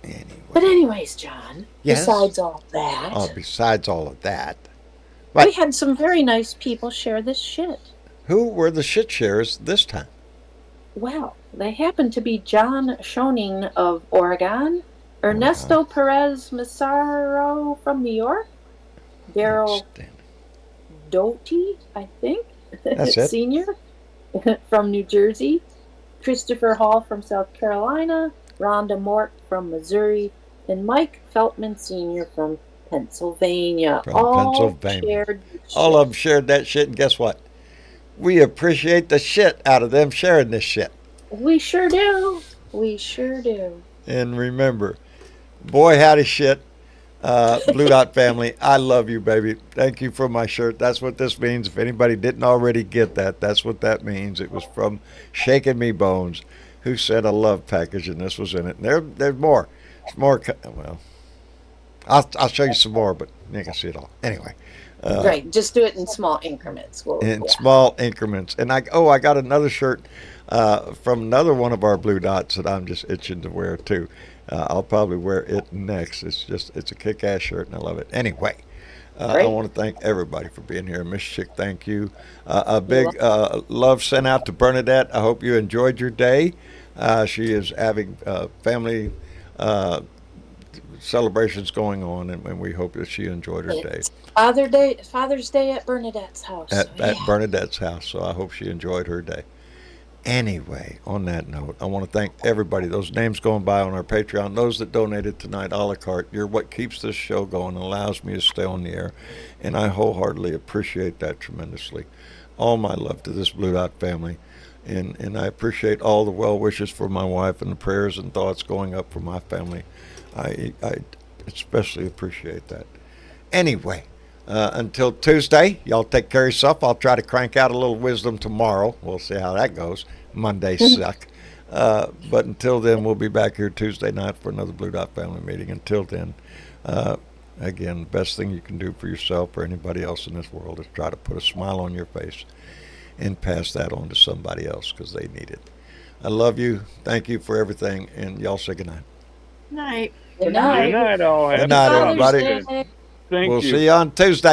Anyway. But anyways, John, Yes? besides all that, Oh, besides all of that, we had some very nice people share this shit. who were the shit sharers this time? Well, they happen to be John Schoening of Oregon, Ernesto Perez Massaro from New York, Daryl Outstanding. Doty, I think, That's it. Senior from New Jersey, Christopher Hall from South Carolina, Rhonda Mort from Missouri, and Mike Feltman Sr. from Pennsylvania. From all Pennsylvania. shared the All shit. of them shared that shit, and guess what? We appreciate the shit out of them sharing this shit. We sure do. We sure do. And remember, boy, howdy shit, Blue Dot family, I love you, baby. Thank you for my shirt. That's what this means. If anybody didn't already get that, that's what that means. It was from Shaking Me Bones, who sent a love package, and this was in it. And there's more. It's more. Well, I'll show you some more, but you can see it all. Anyway. Right, just do it in small increments. In small increments. And I got another shirt from another one of our Blue Dots that I'm just itching to wear too. I'll probably wear it next. It's a kick-ass shirt and I love it. Anyway, I want to thank everybody for being here. Miss Chick, thank you. A big love sent out to Bernadette. I hope you enjoyed your day. She is having family celebrations going on, and we hope that she enjoyed her day. Father's Day at Bernadette's house. At Bernadette's house, so I hope she enjoyed her day. Anyway, on that note, I want to thank everybody. Those names going by on our Patreon, those that donated tonight a la carte, you're what keeps this show going and allows me to stay on the air, and I wholeheartedly appreciate that tremendously. All my love to this Blue Dot family, and I appreciate all the well wishes for my wife and the prayers and thoughts going up for my family. I especially appreciate that. Anyway, until Tuesday, y'all take care of yourself. I'll try to crank out a little wisdom tomorrow. We'll see how that goes. Mondays suck. But until then, we'll be back here Tuesday night for another Blue Dot Family meeting. Until then, again, the best thing you can do for yourself or anybody else in this world is try to put a smile on your face and pass that on to somebody else because they need it. I love you. Thank you for everything. And y'all say good night. Night. Good Good night. night, all. Good Happy night, Father's everybody. Day. Day. Thank We'll you. see you on Tuesday.